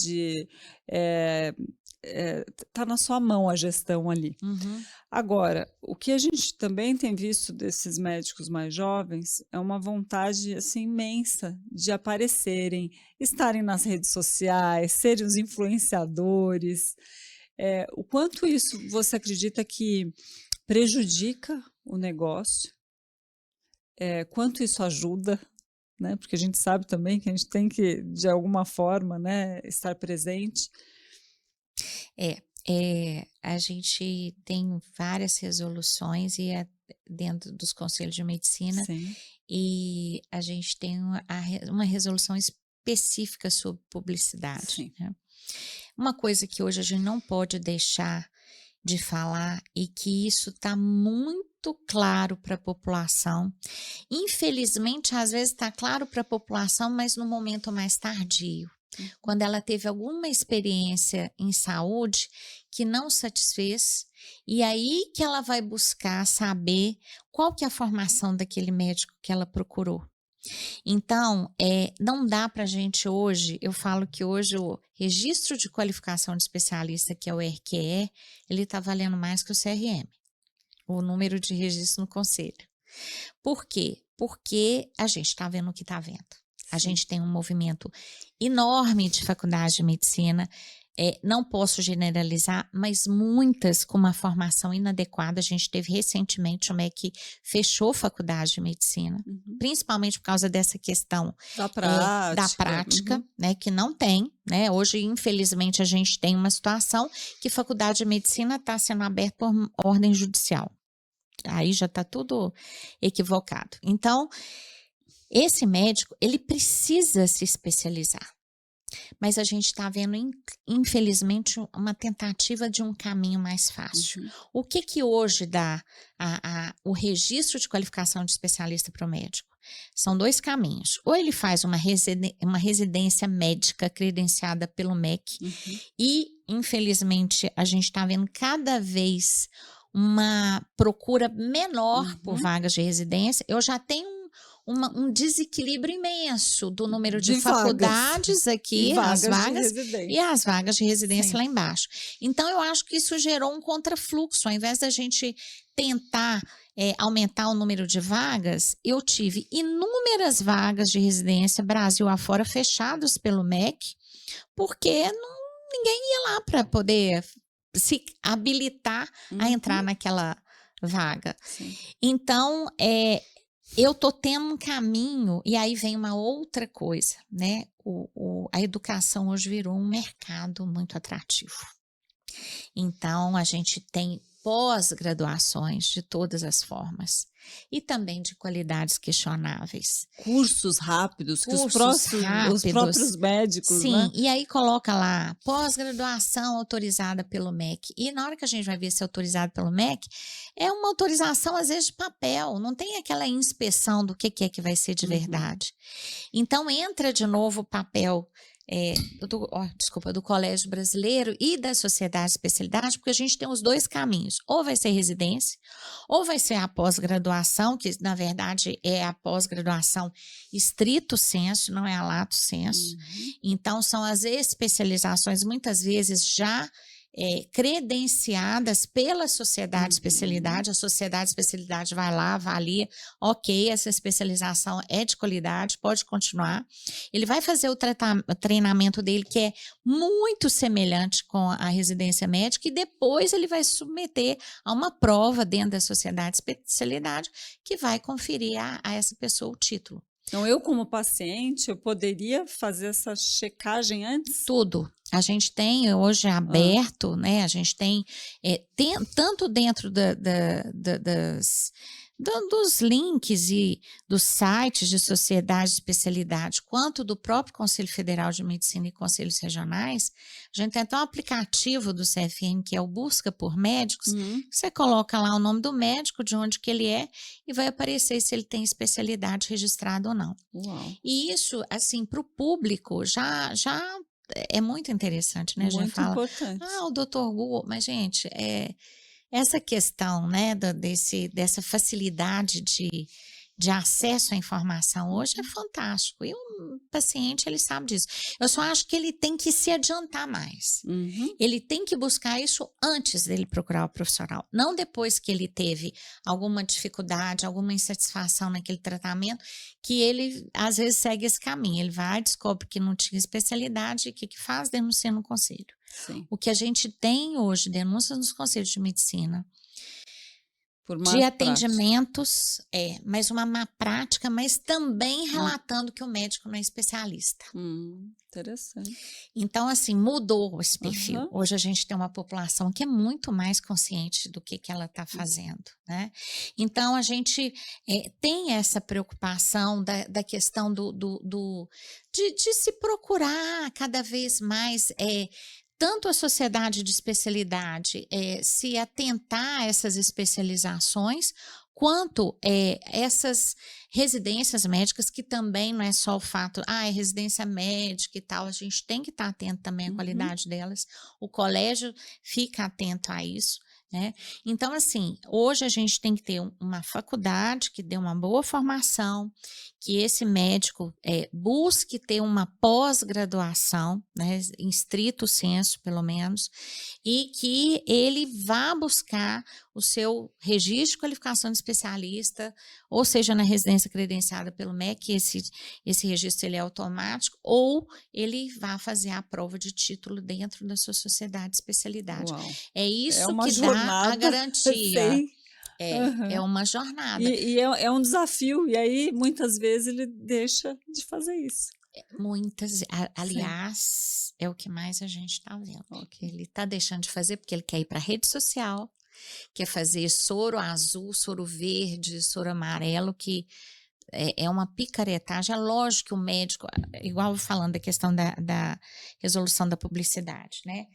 tá na sua mão a gestão ali.
Uhum.
Agora, o que a gente também tem visto desses médicos mais jovens é uma vontade, assim, imensa de aparecerem, estarem nas redes sociais, serem os influenciadores. O quanto isso você acredita que prejudica o negócio? Quanto isso ajuda, né, porque a gente sabe também que a gente tem que, de alguma forma, né, estar presente.
A gente tem várias resoluções e é dentro dos conselhos de medicina,
Sim,
e a gente tem uma resolução específica sobre publicidade,
sim.
né. Uma coisa que hoje a gente não pode deixar de falar e que isso está muito claro para a população. Infelizmente, às vezes está claro para a população, mas no momento mais tardio. Quando ela teve alguma experiência em saúde que não satisfez, e aí que ela vai buscar saber qual que é a formação daquele médico que ela procurou. Então, não dá para a gente hoje, eu falo que hoje o registro de qualificação de especialista, que é o RQE, ele está valendo mais que o CRM, o número de registro no conselho. Por quê? Porque a gente está vendo o que está vendo. A
Sim.
gente tem um movimento enorme de faculdade de medicina, não posso generalizar, mas muitas com uma formação inadequada. A gente teve recentemente o MEC fechou faculdade de medicina,
Uhum.
principalmente por causa dessa questão
Da
da
prática.
prática,
Uhum.
né, que não tem, né? Hoje, infelizmente, a gente tem uma situação que faculdade de medicina está sendo aberta por ordem judicial. Aí já está tudo equivocado. Então, esse médico, ele precisa se especializar. Mas a gente está vendo, infelizmente, uma tentativa de um caminho mais fácil.
Uhum.
O que hoje dá o registro de qualificação de especialista para o médico? São 2 caminhos. Ou ele faz uma residência médica credenciada pelo MEC,
Uhum.
e, infelizmente, a gente está vendo cada vez uma procura menor por
Uhum.
vagas de residência. Eu já tenho um desequilíbrio imenso do número de
De vagas
faculdades
e
aqui, as
vagas de
vagas, e
residência.
as vagas de residência
Sim.
lá embaixo. Então, eu acho que isso gerou um contrafluxo. Ao invés da gente tentar aumentar o número de vagas, eu tive inúmeras vagas de residência Brasil afora fechadas pelo MEC, porque ninguém ia lá para poder se habilitar a entrar
Uhum.
naquela vaga.
Sim.
Então, eu tô tendo um caminho e aí vem uma outra coisa, né, a educação hoje virou um mercado muito atrativo. Então a gente tem pós-graduações de todas as formas e também de qualidades questionáveis.
Cursos rápidos que
Cursos
os
rápidos.
próprios médicos, né.
Sim, e aí coloca lá, pós-graduação autorizada pelo MEC. E na hora que a gente vai ver se é autorizado pelo MEC, é uma autorização, às vezes, de papel, não tem aquela inspeção do que é que vai ser de
Uhum.
verdade. Então entra de novo o papel, do Colégio Brasileiro e da Sociedade de Especialidade, porque a gente tem os 2 caminhos, ou vai ser residência, ou vai ser a pós-graduação, que na verdade é a pós-graduação estrito sensu, não é a lato sensu.
Uhum.
Então são as especializações muitas vezes já, credenciadas pela sociedade de
Uhum.
especialidade, a sociedade de especialidade vai lá, avalia, ok, essa especialização é de qualidade, pode continuar. Ele vai fazer o treinamento dele, que é muito semelhante com a residência médica, e depois ele vai submeter a uma prova dentro da sociedade de especialidade, que vai conferir a essa pessoa o título.
Então eu, como paciente, eu poderia fazer essa checagem antes?
Tudo. A gente tem hoje
Hã.
aberto, né, a gente tem, tanto dentro dos links e dos sites de sociedade de especialidade, quanto do próprio Conselho Federal de Medicina e conselhos regionais, a gente tem até um aplicativo do CFM, que é o Busca por Médicos,
Uhum.
que você coloca lá o nome do médico, de onde que ele é, e vai aparecer se ele tem especialidade registrada ou não.
Uau,
E isso, assim, para o público já é muito interessante, né, a gente
muito
fala:
importante.
"Ah, o doutor Google", mas gente, essa questão, né, dessa facilidade de acesso à informação hoje é
Uhum.
fantástico, e o paciente ele sabe disso. Eu só acho que ele tem que se adiantar mais.
Uhum.
Ele tem que buscar isso antes dele procurar o profissional, não depois que ele teve alguma dificuldade, alguma insatisfação naquele tratamento, que ele às vezes segue esse caminho. Ele vai, descobre que não tinha especialidade, e o que que faz? Denuncia no conselho.
Sim,
O que a gente tem hoje, denúncias nos conselhos de medicina,
por
de
más práticas.
atendimentos, mas uma má prática, mas também
Hum,
relatando que o médico não é especialista.
interessante.
Então, assim, mudou esse perfil.
Aham.
Hoje a gente tem uma população que é muito mais consciente do que ela está
Hum.
fazendo, né. Então a gente, tem essa preocupação da questão de se procurar cada vez mais, tanto a sociedade de especialidade, se atentar a essas especializações, quanto, essas residências médicas, que também não é só o fato, é residência médica e tal, a gente tem que estar atento também à
Uhum.
qualidade delas, o colégio fica atento a isso, né. Então, assim, hoje a gente tem que ter uma faculdade que dê uma boa formação, que esse médico, busque ter uma pós-graduação, né, em estrito sensu pelo menos, e que ele vá buscar o seu registro de qualificação de especialista, ou seja, na residência credenciada pelo MEC, esse registro ele é automático, ou ele vá fazer a prova de título dentro da sua sociedade de especialidade.
Uau,
É
é
isso
uma
que dá a
jornada
garantia.
sem
É
aham.
uma jornada.
É um desafio, e aí muitas vezes ele deixa de fazer isso.
Muitas,
Sim,
aliás, é o que mais a gente está vendo.
ok.
Ele está deixando de fazer porque ele quer ir para a rede social, quer fazer soro azul, soro verde, soro amarelo, que é uma picaretagem. É lógico que o médico, igual falando da questão da resolução da publicidade, né?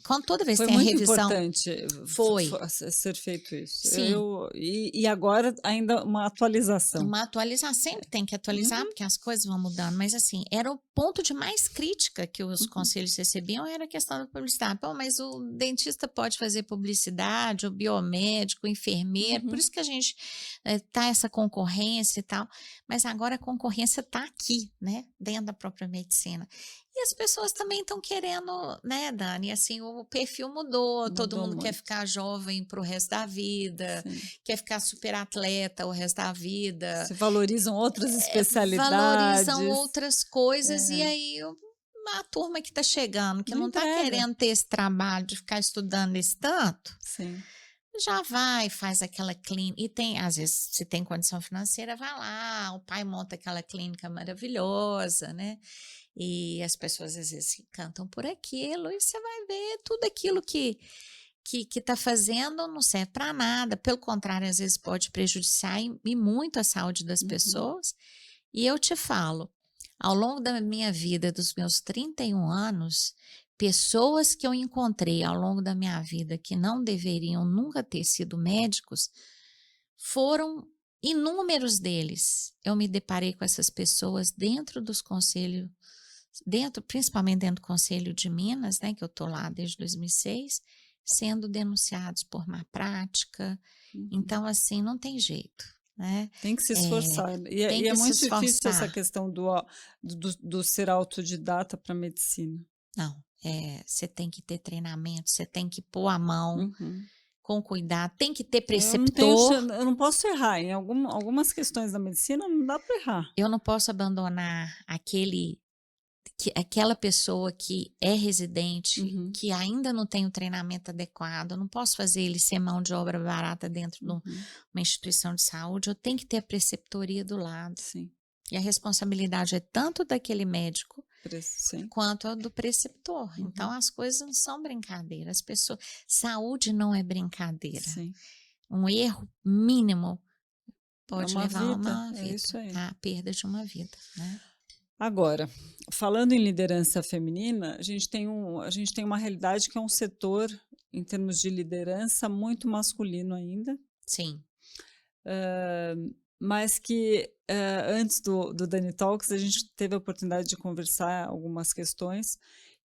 Quando toda vez
Foi
tem a
muito
revisão,
importante
foi,
ser feito isso.
sim.
E agora ainda uma atualização.
Uma atualizar, sempre tem que atualizar,
Uhum,
porque as coisas vão mudando, mas assim, era o ponto de mais crítica que os
uhum,
conselhos recebiam, era a questão da publicidade. Pô, mas o dentista pode fazer publicidade, o biomédico, o enfermeiro, por
uhum.
isso que a gente tá essa concorrência e tal, mas agora a concorrência tá aqui, né, dentro da própria medicina. E as pessoas também estão querendo, né, Dani, assim, o perfil mudou, todo
Mudou
mundo quer
muito,
ficar jovem para o resto da vida,
sim.
quer ficar super atleta o resto da vida,
Se valorizam outras
valorizam
especialidades.
outras coisas, e
É,
aí a turma que está chegando, que
Não
não está
entrega.
querendo ter esse trabalho de ficar estudando esse tanto,
Sim.
já vai, faz aquela clínica. E tem, às vezes, se tem condição financeira, vai lá, o pai monta aquela clínica maravilhosa, né? E as pessoas às vezes se cantam por aquilo, e você vai ver tudo aquilo que está fazendo não serve para nada, pelo contrário, às vezes pode prejudiciar e muito a saúde das
Uhum.
pessoas. E eu te falo, ao longo da minha vida, dos meus 31 anos, pessoas que eu encontrei ao longo da minha vida que não deveriam nunca ter sido médicos, foram inúmeros deles. Eu me deparei com essas pessoas dentro dos conselhos, principalmente dentro do Conselho de Minas, né, que eu estou lá desde 2006, sendo denunciados por má prática.
Uhum.
Então, assim, não tem jeito, né?
Tem que se
É,
esforçar.
tem
E é
que se
muito difícil essa
esforçar.
questão do ser autodidata para medicina.
Não, você tem que ter treinamento, você tem que pôr a mão
Uhum.
com cuidado, tem que ter
Eu não tenho
preceptor.
eu não posso errar, em algumas questões da medicina não dá para errar.
Eu não posso abandonar aquela pessoa que é residente,
Uhum,
que ainda não tem o treinamento adequado, eu não posso fazer ele ser mão de obra barata dentro de
uhum,
uma instituição de saúde, eu tenho que ter a preceptoria do lado.
sim,
E a responsabilidade é tanto daquele médico
sim,
quanto a do preceptor. Então
uhum,
as coisas não são brincadeira. As pessoas, saúde não é brincadeira.
sim.
Um erro mínimo
É
pode
uma
levar a
vida,
uma
é
vida,
isso aí.
à perda de uma vida, né?
Agora, falando em liderança feminina, a gente tem uma realidade que é um setor, em termos de liderança, muito masculino ainda.
Sim,
Hã, mas que, antes do Dani Talks, a gente teve a oportunidade de conversar algumas questões,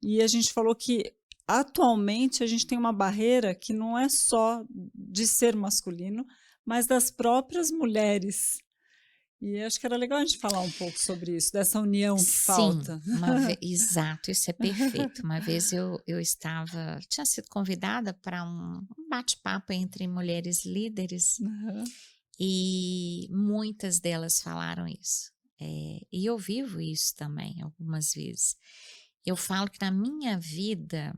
e a gente falou que, atualmente, a gente tem uma barreira que não é só de ser masculino, mas das próprias mulheres. E acho que era legal a gente falar um pouco sobre isso, dessa união que
sim,
falta.
exato, isso é perfeito. Uma vez eu tinha sido convidada para um bate-papo entre mulheres líderes
Aham,
e muitas delas falaram isso. E eu vivo isso também algumas vezes. Eu falo que na minha vida,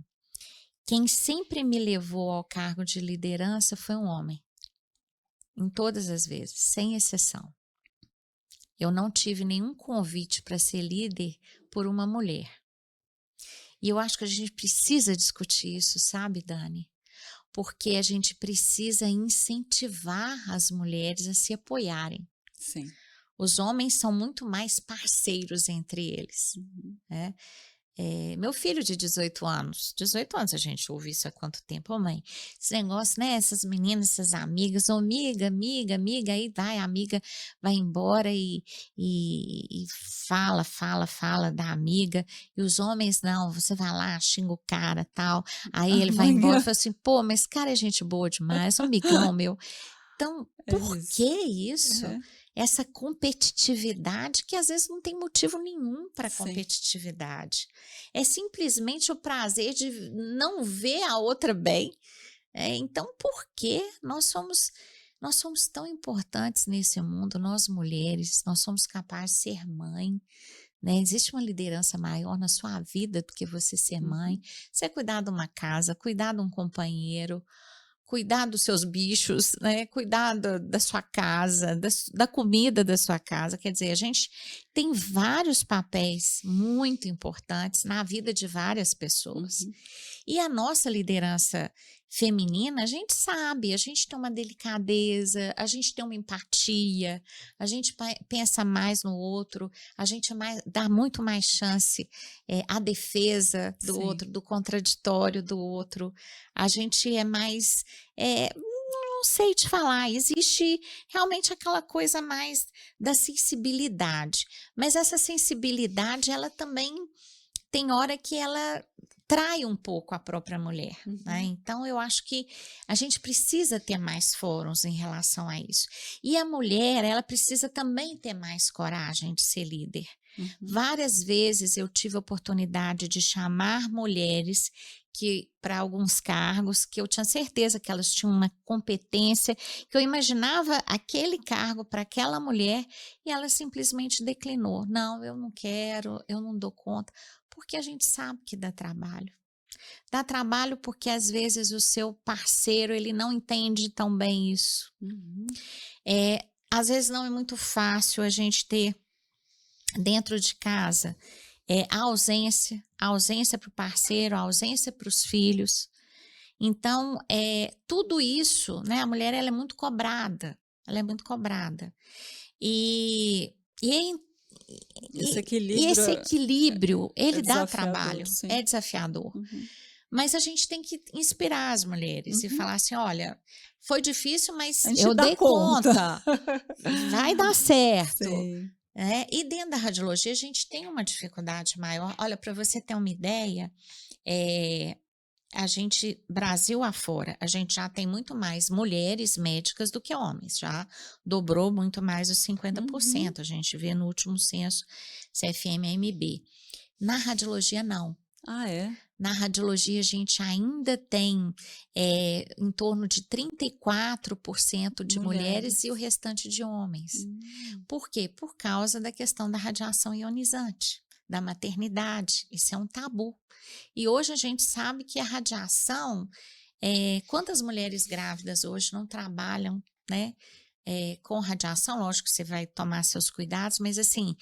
quem sempre me levou ao cargo de liderança foi um homem, em todas as vezes, sem exceção. Eu não tive nenhum convite para ser líder por uma mulher. E eu acho que a gente precisa discutir isso, sabe, Dani? Porque a gente precisa incentivar as mulheres a se apoiarem.
sim.
Os homens são muito mais parceiros entre eles,
Uhum.
né? Meu filho de 18 anos, a gente ouve isso há quanto tempo, ô mãe, esse negócio, né, essas meninas, essas amigas, ô amiga, amiga, amiga, aí vai, a amiga vai embora e fala, fala, fala da amiga, e os homens não, você vai lá, xinga o cara, tal, aí ele vai embora e
Amanhã
fala assim, pô, mas esse cara é gente boa demais, é um amigão meu. Então,
é
por que
isso.
isso?
É,
Essa competitividade que às vezes não tem motivo nenhum para
sim.
competitividade. É simplesmente o prazer de não ver a outra bem. Então, por que nós somos tão importantes nesse mundo, nós mulheres, nós somos capazes de ser mãe, né? Existe uma liderança maior na sua vida do que você ser mãe.
Uhum.
Você cuidar de uma casa, cuidar de um companheiro, cuidar dos seus bichos, né, cuidar da sua casa, da comida da sua casa. Quer dizer, a gente tem vários papéis muito importantes na vida de várias pessoas.
Uhum.
E a nossa liderança feminina, a gente sabe, a gente tem uma delicadeza, a gente tem uma empatia, a gente pensa mais no outro, a gente dá muito mais chance à defesa do
Sim.
outro, do contraditório do outro. A gente é mais, não sei te falar, existe realmente aquela coisa mais da sensibilidade, mas essa sensibilidade, ela também tem hora que ela trai um pouco a própria mulher, né?
Uhum.
Então eu acho que a gente precisa ter mais fóruns em relação a isso. E a mulher, ela precisa também ter mais coragem de ser líder.
Uhum.
Várias vezes eu tive a oportunidade de chamar mulheres que para alguns cargos que eu tinha certeza que elas tinham uma competência, que eu imaginava aquele cargo para aquela mulher e ela simplesmente declinou. Não, eu não quero, eu não dou conta, porque a gente sabe que dá trabalho. Dá trabalho porque às vezes o seu parceiro, ele não entende tão bem isso.
Uhum.
Às vezes não é muito fácil a gente ter dentro de casa a ausência para o parceiro, a ausência para os filhos. Então, tudo isso, né? A mulher ela é muito cobrada, ela é muito cobrada. E, e,
Esse
e
equilíbrio
esse equilíbrio,
é
ele dá
desafiador,
trabalho, é
sim.
desafiador.
Uhum.
Mas a gente tem que inspirar as mulheres e
Uhum.
falar assim: olha, foi difícil,
A
mas
gente
eu
dá
dei
conta.
conta, vai dar certo.
Sim.
E dentro da radiologia a gente tem uma dificuldade maior. Olha, para você ter uma ideia, a gente, Brasil afora, a gente já tem muito mais mulheres médicas do que homens, já dobrou muito mais os
Uhum.
50%, a gente vê no último censo CFM-MB. Na radiologia, não.
Ah, é?
Na radiologia, a gente ainda tem em torno de 34% de mulheres e o
Mulheres.
restante de homens.
Hum.
Por quê? Por causa da questão da radiação ionizante, da maternidade. Isso é um tabu. E hoje a gente sabe que a radiação, quantas mulheres grávidas hoje não trabalham, né? Com radiação, lógico que você vai tomar seus cuidados, mas assim,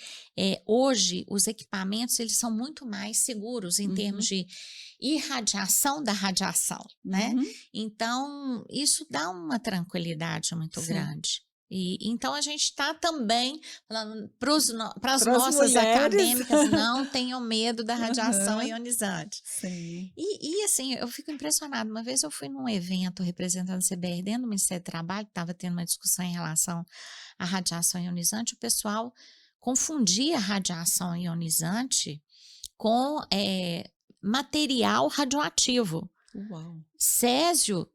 hoje os equipamentos eles são muito mais seguros em termos
Uhum.
de irradiação da radiação, né?
Uhum.
Então, isso dá uma tranquilidade muito
Sim.
grande. E então a gente está também falando para as
Para as
nossas
mulheres.
acadêmicas, não tenham medo da radiação
Aham.
ionizante.
Sim.
Assim, eu fico impressionada. Uma vez eu fui num evento representando o CBR dentro do Ministério do Trabalho, estava tendo uma discussão em relação à radiação ionizante, o pessoal confundia a radiação ionizante com material radioativo.
Uau!
Césio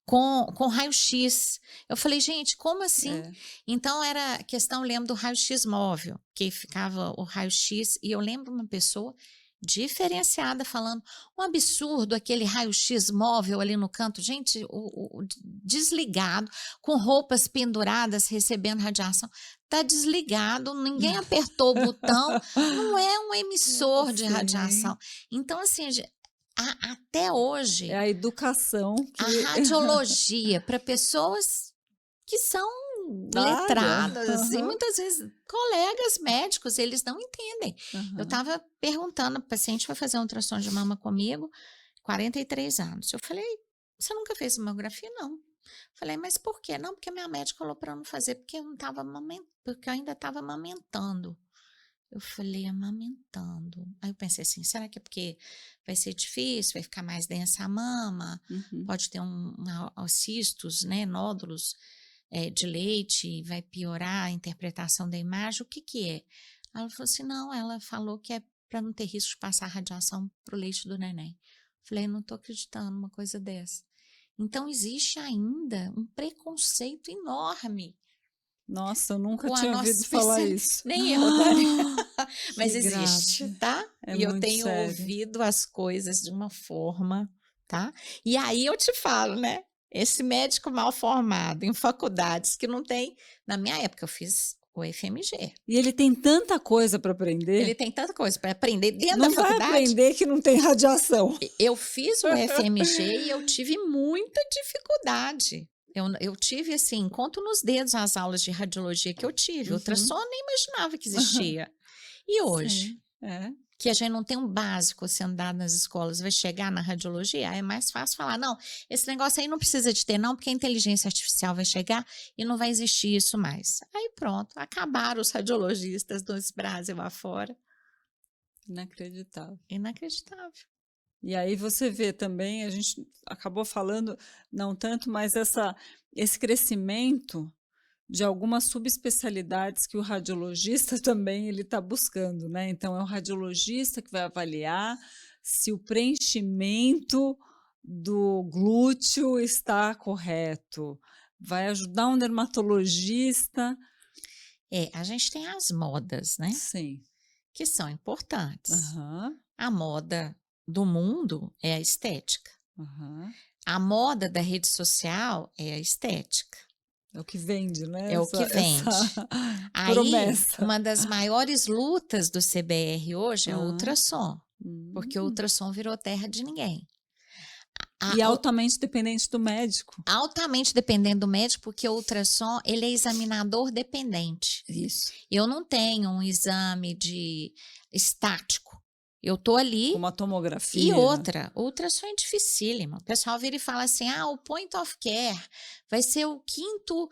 com raio-x. Eu falei, gente, como assim?
É.
Então era questão, eu lembro do raio-x móvel, que ficava o raio-x, e eu lembro uma pessoa diferenciada falando um absurdo aquele raio-x móvel ali no canto, gente, desligado, com roupas penduradas, recebendo radiação, tá desligado, ninguém apertou o botão, não é um emissor de radiação.
Sim.
Então, assim, até hoje,
É a educação
a
que
radiologia para pessoas que são
da área.
letradas e
Aham.
muitas vezes colegas médicos, eles não entendem. Eu
Aham.
estava perguntando, o paciente foi fazer um ultrassom de mama comigo, 43 anos. Eu falei, você nunca fez mamografia? Não. Falei, mas por quê? Não, porque minha médica falou para eu não fazer, porque eu não estava porque eu ainda estava amamentando. Eu falei, amamentando. Aí eu pensei assim, será que é porque vai ser difícil, vai ficar mais densa a mama,
Uhum.
pode ter cistos, né, nódulos de leite, vai piorar a interpretação da imagem, o que que é? Ela falou assim, não, ela falou que é para não ter risco de passar radiação para o leite do neném. Falei, não estou acreditando numa coisa dessa. Então existe ainda um preconceito enorme
Nossa, eu nunca
com a
tinha
nossa
ouvido falar
especialidade.
isso.
Nem eu, Dani. Mas
Que
existe,
grave.
tá?
É
E eu
muito
tenho
sério.
ouvido as coisas de uma forma, tá? E aí eu te falo, né? Esse médico mal formado em faculdades que não tem. Na minha época, eu fiz o FMG.
E ele tem tanta coisa para aprender,
Ele tem tanta coisa para aprender dentro da
não vai
faculdade.
aprender que não tem radiação.
Eu fiz o FMG e eu tive muita dificuldade. Eu tive, assim, conto nos dedos as aulas de radiologia que eu tive.
Uhum.
Ultrassom eu nem imaginava que existia. E hoje,
Sim, é.
que a gente não tem um básico sendo dado nas escolas, vai chegar na radiologia, é mais fácil falar, não, esse negócio aí não precisa de ter não, porque a inteligência artificial vai chegar e não vai existir isso mais. Aí pronto, acabaram os radiologistas do Brasil afora.
Inacreditável.
Inacreditável.
E aí você vê também, a gente acabou falando, não tanto, mas esse crescimento de algumas subespecialidades que o radiologista também ele está buscando, né? Então é o radiologista que vai avaliar se o preenchimento do glúteo está correto, vai ajudar um dermatologista.
A gente tem as modas, né?
Sim.
Que são importantes.
Aham.
A moda do mundo é a estética.
Aham.
A moda da rede social é a estética.
É o que vende, né,
É o que
essa
vende. Aí,
promessa.
uma das maiores lutas do CBR hoje é o
Hã.
ultrassom, porque o
Hum.
ultrassom virou terra de ninguém.
E
O
altamente dependente do médico.
altamente dependendo do médico, porque o ultrassom, ele é examinador dependente.
Isso.
Eu não tenho um exame de estático. Eu tô ali.
Como a
E
tomografia.
outra, o ultrassom é dificílimo. O pessoal vira e fala assim: o point of care vai ser o quinto,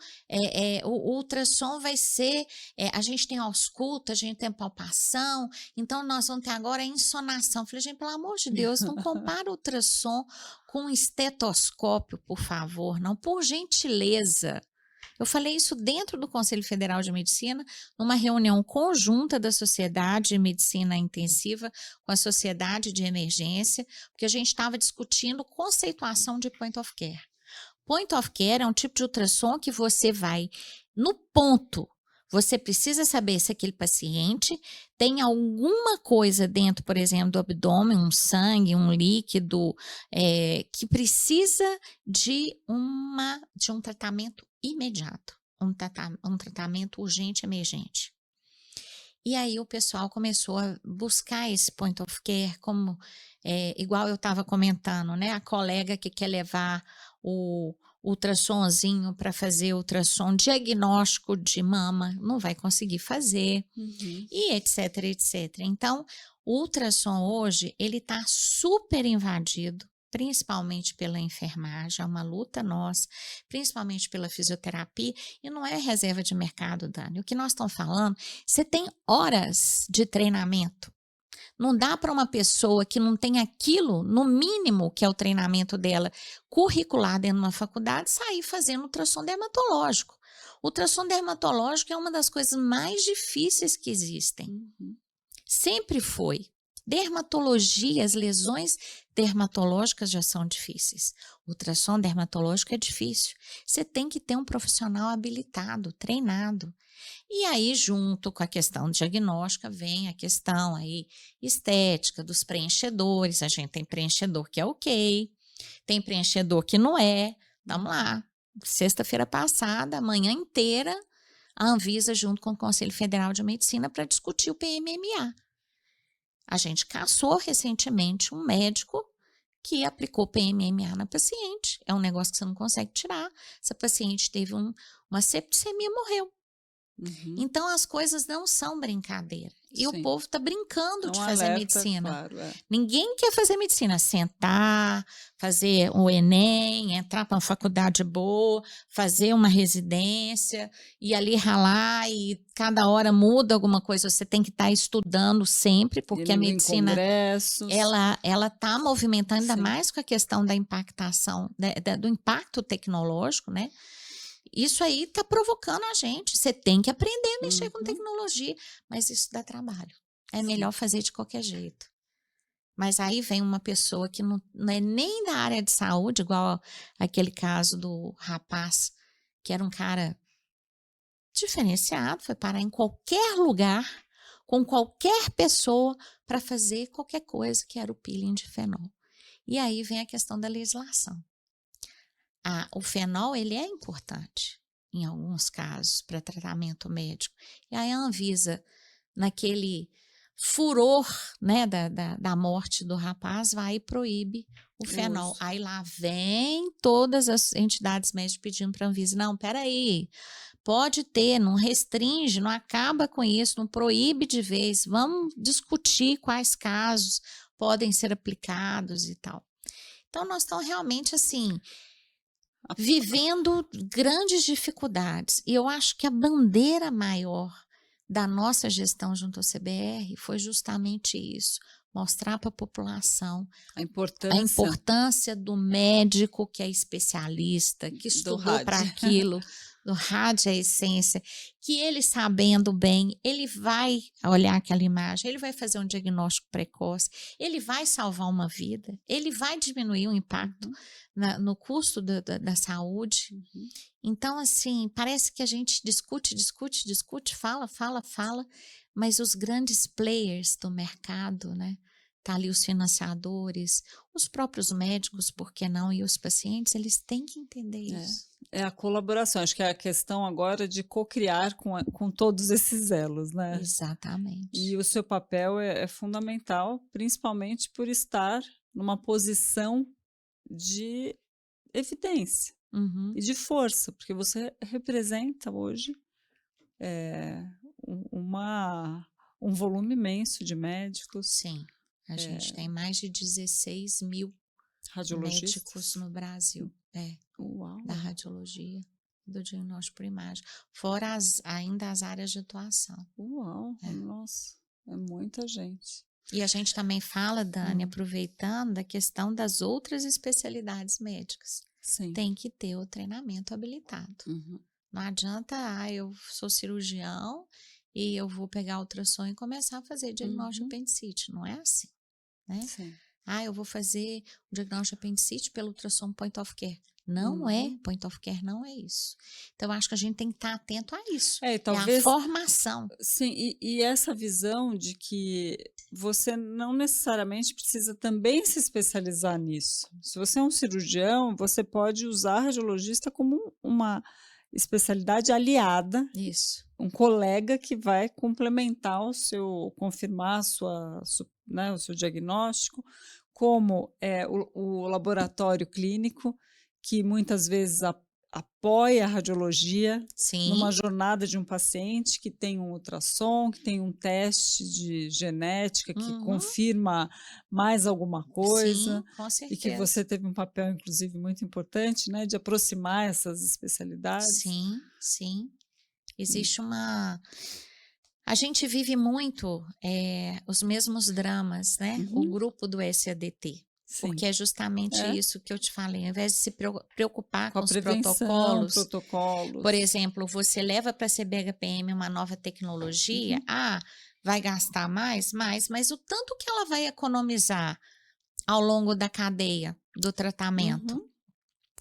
o ultrassom vai ser, a gente tem ausculta, a gente tem palpação, então nós vamos ter agora a insonação. Eu falei, gente, pelo amor de Deus, não compara o ultrassom com um estetoscópio, por favor, não, por gentileza. Eu falei isso dentro do Conselho Federal de Medicina, numa reunião conjunta da Sociedade de Medicina Intensiva com a Sociedade de Emergência, porque a gente estava discutindo conceituação de point of care. Point of care é um tipo de ultrassom que você vai no ponto. Você precisa saber se aquele paciente tem alguma coisa dentro, por exemplo, do abdômen, um sangue, um líquido, que precisa de um tratamento imediato, um tratamento urgente, emergente. E aí o pessoal começou a buscar esse point of care, como igual eu estava comentando, né? A colega que quer levar o ultrassomzinho para fazer ultrassom diagnóstico de mama, não vai conseguir fazer,
Uhum.
e etc, etc. Então, o ultrassom hoje, ele está super invadido, principalmente pela enfermagem, é uma luta nossa, principalmente pela fisioterapia, e não é reserva de mercado, Dani. O que nós estamos falando, você tem horas de treinamento. Não dá para uma pessoa que não tem aquilo, no mínimo, que é o treinamento dela curricular dentro de uma faculdade, sair fazendo ultrassom dermatológico. O ultrassom dermatológico é uma das coisas mais difíceis que existem.
Uhum.
Sempre foi. Dermatologia, as lesões dermatológicas já são difíceis. O ultrassom dermatológico é difícil. Você tem que ter um profissional habilitado, treinado. E aí, junto com a questão diagnóstica, vem a questão aí estética dos preenchedores. A gente tem preenchedor que é ok, tem preenchedor que não é. Vamos lá. Sexta-feira passada, a manhã inteira, a Anvisa, junto com o Conselho Federal de Medicina, para discutir o PMMA. A gente caçou recentemente um médico que aplicou PMMA na paciente. É um negócio que você não consegue tirar. Essa paciente teve uma septicemia e morreu.
Uhum.
Então, as coisas não são brincadeira. E o
Sim.
povo está brincando
É
de
um
fazer
alerta,
medicina.
claro, é.
Ninguém quer fazer medicina, sentar, fazer o Enem, entrar para uma faculdade boa, fazer uma residência e ali ralar e cada hora muda alguma coisa. Você tem que estar estudando sempre, porque a
Indo em
medicina
congressos.
ela está movimentando ainda
Sim.
mais com a questão da impactação, do impacto tecnológico, né? Isso aí está provocando a gente. Você tem que aprender a mexer com
Uhum.
tecnologia, mas isso dá trabalho. É
Sim.
melhor fazer de qualquer jeito. Mas aí vem uma pessoa que não é nem da área de saúde, igual aquele caso do rapaz, que era um cara diferenciado, foi parar em qualquer lugar, com qualquer pessoa, para fazer qualquer coisa, que era o peeling de fenol. E aí vem a questão da legislação. O fenol, ele é importante, em alguns casos, para tratamento médico. E aí a Anvisa, naquele furor, né, da morte do rapaz, vai e proíbe o fenol.
uso.
Aí lá vem todas as entidades médicas pedindo para a Anvisa, não, peraí, pode ter, não restringe, não acaba com isso, não proíbe de vez, vamos discutir quais casos podem ser aplicados e tal. Então, nós estamos realmente, assim, vivendo grandes dificuldades. E eu acho que a bandeira maior da nossa gestão junto ao CBR foi justamente isso: mostrar para a população
A
a
importância
importância do médico que é especialista, que
do
estudou para
rádio.
aquilo, do rádio à essência, que ele sabendo bem, ele vai olhar aquela imagem, ele vai fazer um diagnóstico precoce, ele vai salvar uma vida, ele vai diminuir o impacto no custo da saúde.
Uhum.
Então, assim, parece que a gente discute, fala, mas os grandes players do mercado, né, tá ali os financiadores, os próprios médicos, por que não, e os pacientes, eles têm que entender isso.
É a colaboração, acho que é a questão agora de co-criar com todos esses elos, né. E
Exatamente.
o seu papel é fundamental, principalmente por estar numa posição de evidência
Uhum.
e de força, porque você representa hoje, eh, um volume imenso de médicos,
Sim, a gente tem mais de 16.000 médicos
radiologistas.
no Brasil, da
Uau!
radiologia, do diagnóstico por imagem, fora ainda as áreas de atuação.
Uau!
É.
Nossa, é muita gente.
E a gente também fala, Dani,
Hum,
aproveitando, da questão das outras especialidades médicas.
sim.
Tem que ter o treinamento habilitado.
Uhum.
Não adianta, eu sou cirurgião e eu vou pegar ultrassom e começar a fazer diagnóstico de
Uhum.
apendicite. Não é assim, né?
Sim.
Eu vou fazer o diagnóstico de apendicite pelo ultrassom point of care. Não é,
Uhum.
point of care não é isso. Então, eu acho que a gente tem que estar atento a isso.
É, e
É a
talvez
formação.
sim, e essa visão de que você não necessariamente precisa também se especializar nisso. Se você é um cirurgião, você pode usar radiologista como uma especialidade aliada,
Isso.
um colega que vai complementar confirmar a né, o seu diagnóstico, como o laboratório clínico, que muitas vezes apoia a radiologia
Sim,
numa jornada de um paciente que tem um ultrassom, que tem um teste de genética que
uhum,
confirma mais alguma coisa,
sim, com
e que
certeza.
você teve um papel inclusive muito importante, né, de aproximar essas especialidades.
Sim, sim.
Hum,
Existe uma a gente vive muito, os mesmos dramas, né, o
uhum,
grupo do SADT,
sim.
porque é justamente
É,
isso que eu te falei, ao invés de se preocupar
com
com
a
os
prevenção,
protocolos, por
protocolos.
exemplo, você leva para a CBHPM uma nova tecnologia,
Uhum,
vai gastar mais? Mais, mas o tanto que ela vai economizar ao longo da cadeia do tratamento?
uhum,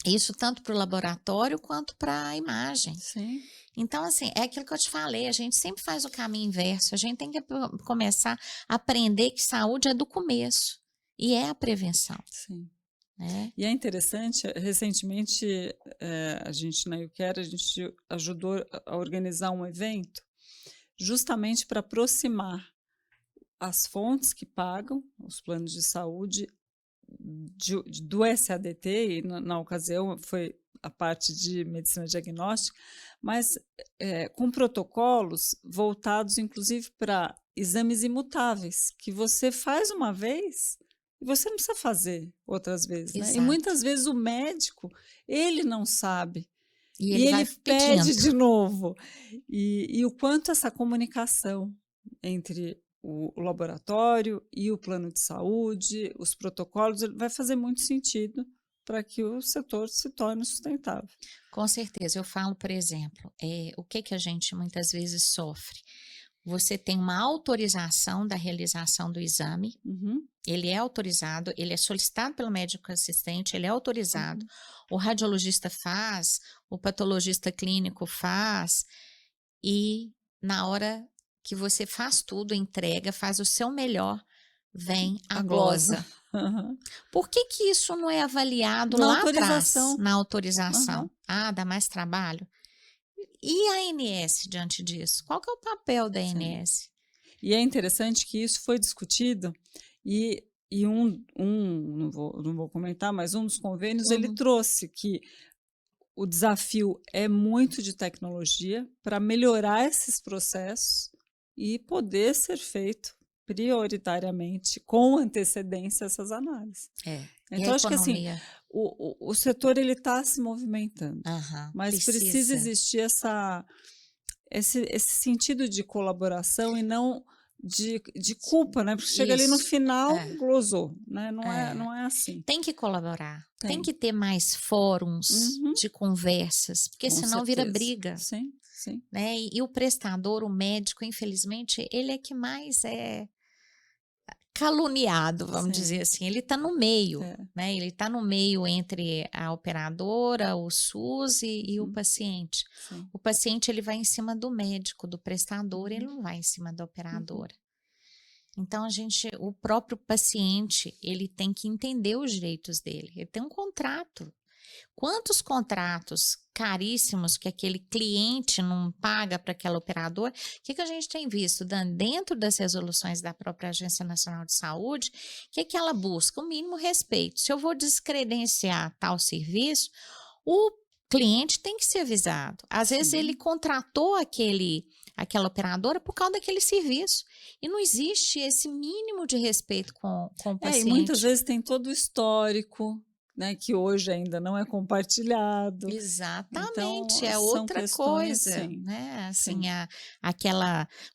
Isso tanto para o laboratório quanto para a imagem.
sim,
Então, assim, é aquilo que eu te falei, a gente sempre faz o caminho inverso, a gente tem que começar a aprender que saúde é do começo, e é a prevenção,
sim.
né.
E é interessante, recentemente, a gente na YouCare, a gente ajudou a organizar um evento, justamente para aproximar as fontes que pagam os planos de saúde do SADT, e na ocasião foi a parte de medicina diagnóstica, mas, com protocolos voltados inclusive para exames imutáveis, que você faz uma vez e você não precisa fazer outras vezes, né. E
Exato.
muitas vezes o médico, ele não sabe,
E
e
ele vai
ele pede
pedindo.
de novo. E o quanto essa comunicação entre o laboratório e o plano de saúde, os protocolos, ele vai fazer muito sentido para que o setor se torne sustentável.
Com certeza, eu falo, por exemplo, o que que a gente muitas vezes sofre? Você tem uma autorização da realização do exame,
Uhum,
ele é autorizado, ele é solicitado pelo médico assistente, ele é autorizado,
uhum.
o radiologista faz, o patologista clínico faz, e na hora que você faz tudo, entrega, faz o seu melhor, vem a
A glosa.
glosa.
Aham.
Por que que isso não é avaliado
Na
lá atrás,
autorização.
na
Aham,
autorização? Dá mais trabalho? E a ANS diante disso? Qual que é o papel da
sim.
ANS?
E é interessante que isso foi discutido e não vou comentar, mas um dos convênios ele
Uhum.
trouxe que o desafio é muito de tecnologia para melhorar esses processos e poder ser feito prioritariamente, com antecedência, essas análises.
É. E a
Então acho que assim,
economia?
o setor ele está se movimentando,
Aham,
mas precisa
precisa.
existir esse sentido de colaboração e não de culpa, né, porque chega ali no
Isso.
final,
É,
glosou, né, não é
é.
não é assim.
Tem que colaborar, tem
Tem.
que ter mais fóruns
Uhum,
de conversas, porque
com
senão vira
certeza.
briga,
Sim, sim,
né. E o prestador, o médico, infelizmente, ele é que mais é caluniado, vamos dizer
sim,
assim, ele está no meio,
é.
né, ele está no meio entre a operadora, o SUS e o
Uhum,
paciente.
sim.
O paciente ele vai em cima do médico, do prestador, ele
Uhum,
não vai em cima da
uhum.
operadora. Então o próprio paciente, ele tem que entender os direitos dele. Ele tem um contrato. Quantos contratos caríssimos que aquele cliente não paga para aquela operadora? O que a gente tem visto, Dan, dentro das resoluções da própria Agência Nacional de Saúde? O que ela busca? O mínimo respeito. Se eu vou descredenciar tal serviço, o cliente tem que ser avisado. Às vezes ele
Sim.
contratou aquela operadora por causa daquele serviço. E não existe esse mínimo de respeito com o
E muitas
paciente.
vezes tem todo o histórico, né, que hoje ainda não é compartilhado. Então,
Exatamente, é
são
outra
questões
coisa,
sim,
né,
sim.
assim,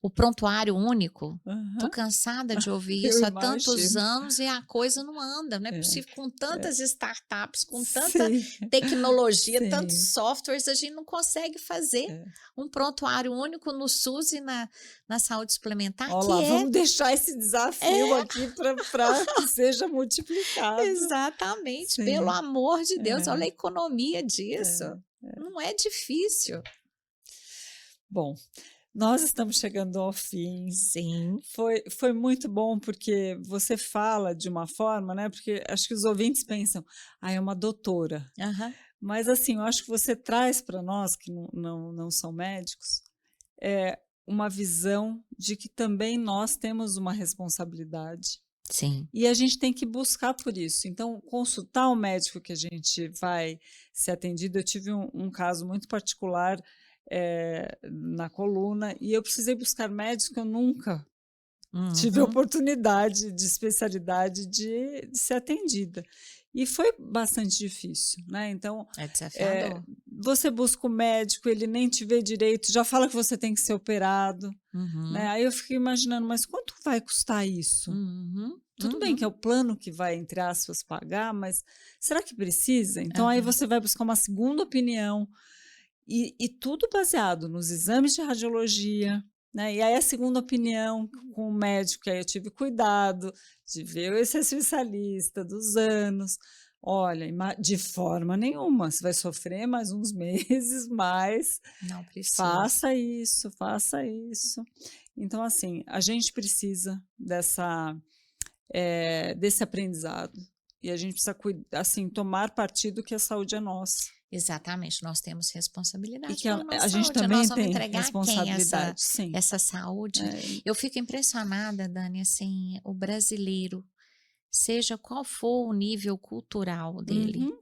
o prontuário único, tô
Aham.
cansada de ouvir
Eu
isso há tantos
imagino.
anos e a coisa não anda, não é
É,
possível com
é.
tantas startups, com tanta
Sim,
tecnologia, tantos
sim.
softwares, a gente não consegue fazer
É.
um prontuário único no SUS e na saúde suplementar,
Ó lá,
que
vamos deixar esse desafio
é
aqui para que seja multiplicado.
exatamente, pelo
Sim,
amor de Deus, olha a
é,
economia disso,
é.
não é difícil.
Bom, nós estamos chegando ao fim.
Sim.
Foi muito bom, porque você fala de uma forma, né, porque acho que os ouvintes pensam: "Ah, é uma doutora".
Aham.
Mas, assim, eu acho que você traz para nós que não são médicos, uma visão de que também nós temos uma responsabilidade,
Sim.
e a gente tem que buscar por isso. Então, consultar o médico que a gente vai ser atendido, eu tive um caso muito particular, na coluna, e eu precisei buscar médicos que eu nunca tive a
Uhum.
oportunidade de especialidade de ser atendida. E foi bastante difícil, né, então,
É
eh,
desafiador.
você busca o médico, ele nem te vê direito, já fala que você tem que ser operado, né,
Uhum.
aí eu fiquei imaginando: "Mas quanto vai custar isso?".
Uhum.
Tudo bem que é
Uhum.
o plano que vai, entre aspas, pagar, mas será que precisa? Então aí
Aham.
você vai buscar uma segunda opinião, e tudo baseado nos exames de radiologia, né, e aí a segunda opinião com o médico, que aí eu tive cuidado de ver esse especialista, dos anos. Olha, de forma nenhuma, você vai sofrer mais uns meses, mas
Não precisa.
faça isso, faça isso. Então, assim, a gente precisa desse aprendizado, e a gente precisa assim, tomar partido que a saúde é nossa.
Exatamente, nós temos
E
responsabilidade
que
pela
a
nossa
gente
saúde. Nós
também
vamos
tem
entregar a quem
responsabilidade, sim.
essa saúde?
É.
Eu fico impressionada, Dani, assim, o brasileiro, seja qual for o nível cultural dele,
Uhum.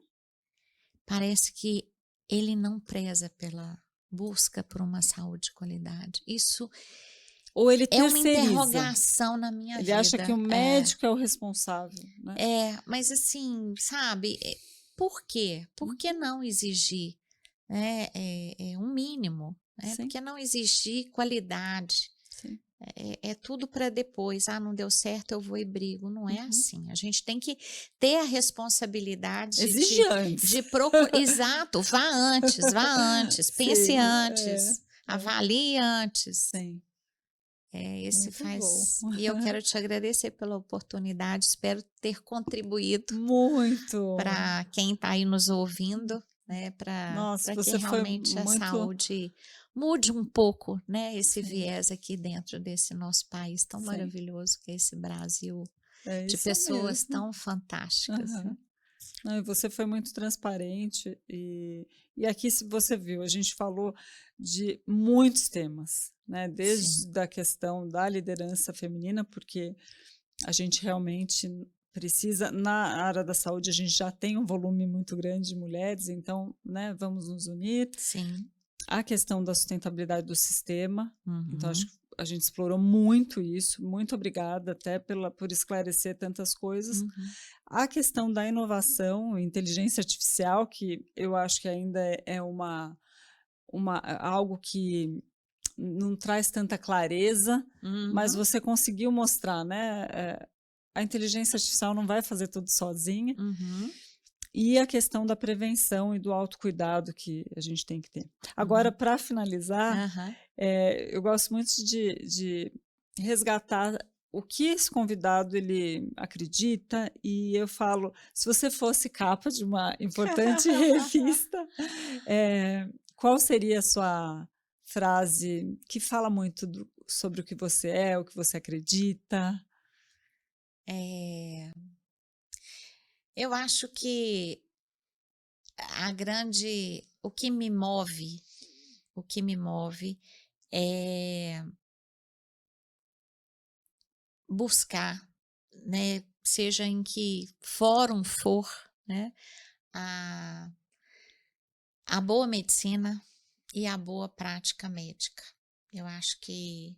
parece que ele não preza pela busca por uma saúde de qualidade. Isso
Ou ele
é uma
terceiriza,
interrogação na minha
ele acha que o
vida. É.
médico é o responsável, né.
Mas assim, sabe, por quê? Por que
Uhum.
não exigir, né, um mínimo, né, por
Sim,
que não exigir qualidade?
sim.
É tudo para depois, "Ah, não deu certo, eu vou e brigo", não é
Uhum.
assim, a gente tem que ter a responsabilidade
Exige antes.
de procurar exato, vá antes, pense
Sim,
antes, avalie antes.
sim,
Esse
muito bom.
faz e eu quero te agradecer pela oportunidade, espero ter contribuído
Muito.
para quem está aí nos ouvindo, né,
Nossa,
para que
você foi
realmente a
muito
saúde mude um pouco, né, esse
sim,
viés aqui dentro desse nosso país tão
sim,
maravilhoso que é esse Brasil,
é
de
isso
pessoas
mesmo.
tão fantásticas, né.
Aham. Não, e você foi muito transparente, e aqui se você viu, a gente falou de muitos temas, né,
Sim,
desde a questão da liderança feminina, porque a gente realmente precisa na área da saúde, a gente já tem um volume muito grande de mulheres, então, né, vamos nos unir.
sim.
A questão da sustentabilidade do sistema, então acho
Uhum,
que a gente explorou muito isso, muito obrigada até por esclarecer tantas coisas.
uhum.
A questão da inovação, inteligência artificial, que eu acho que ainda é algo que não traz tanta clareza, mas
Uhum,
você conseguiu mostrar, né, a inteligência artificial não vai fazer tudo sozinha,
uhum,
e a questão da prevenção e do autocuidado que a gente tem que ter. Agora,
uhum.
para finalizar,
Aham.
eu gosto muito de resgatar o que esse convidado ele acredita, e eu falo: "Se você fosse capa de uma importante revista, qual seria a sua frase que fala muito sobre o que você é, o que você acredita?".
Eu acho que o que me move é buscar, né, seja em que fórum for, né, a a boa medicina e a boa prática médica. Eu acho que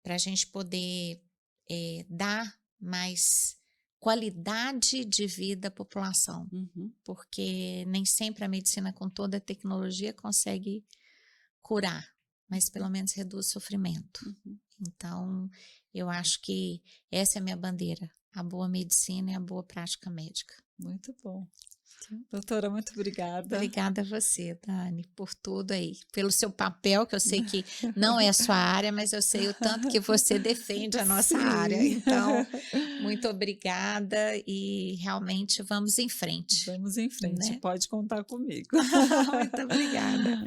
para a gente poder, dar mais qualidade de vida à população,
Uhum,
porque nem sempre a medicina com toda a tecnologia consegue curar, mas pelo menos reduz o sofrimento.
uhum.
Então, eu acho que essa é a minha bandeira, a boa medicina e a boa prática médica.
Muito bom. Doutora, muito obrigada.
Obrigada a você, Dani, por tudo aí, pelo seu papel, que eu sei que não é a sua área, mas eu sei o tanto que você defende a nossa área.
Sim.
Então, muito obrigada e realmente vamos em frente,
Vamos em frente,
né?
pode contar comigo.
Muito obrigada.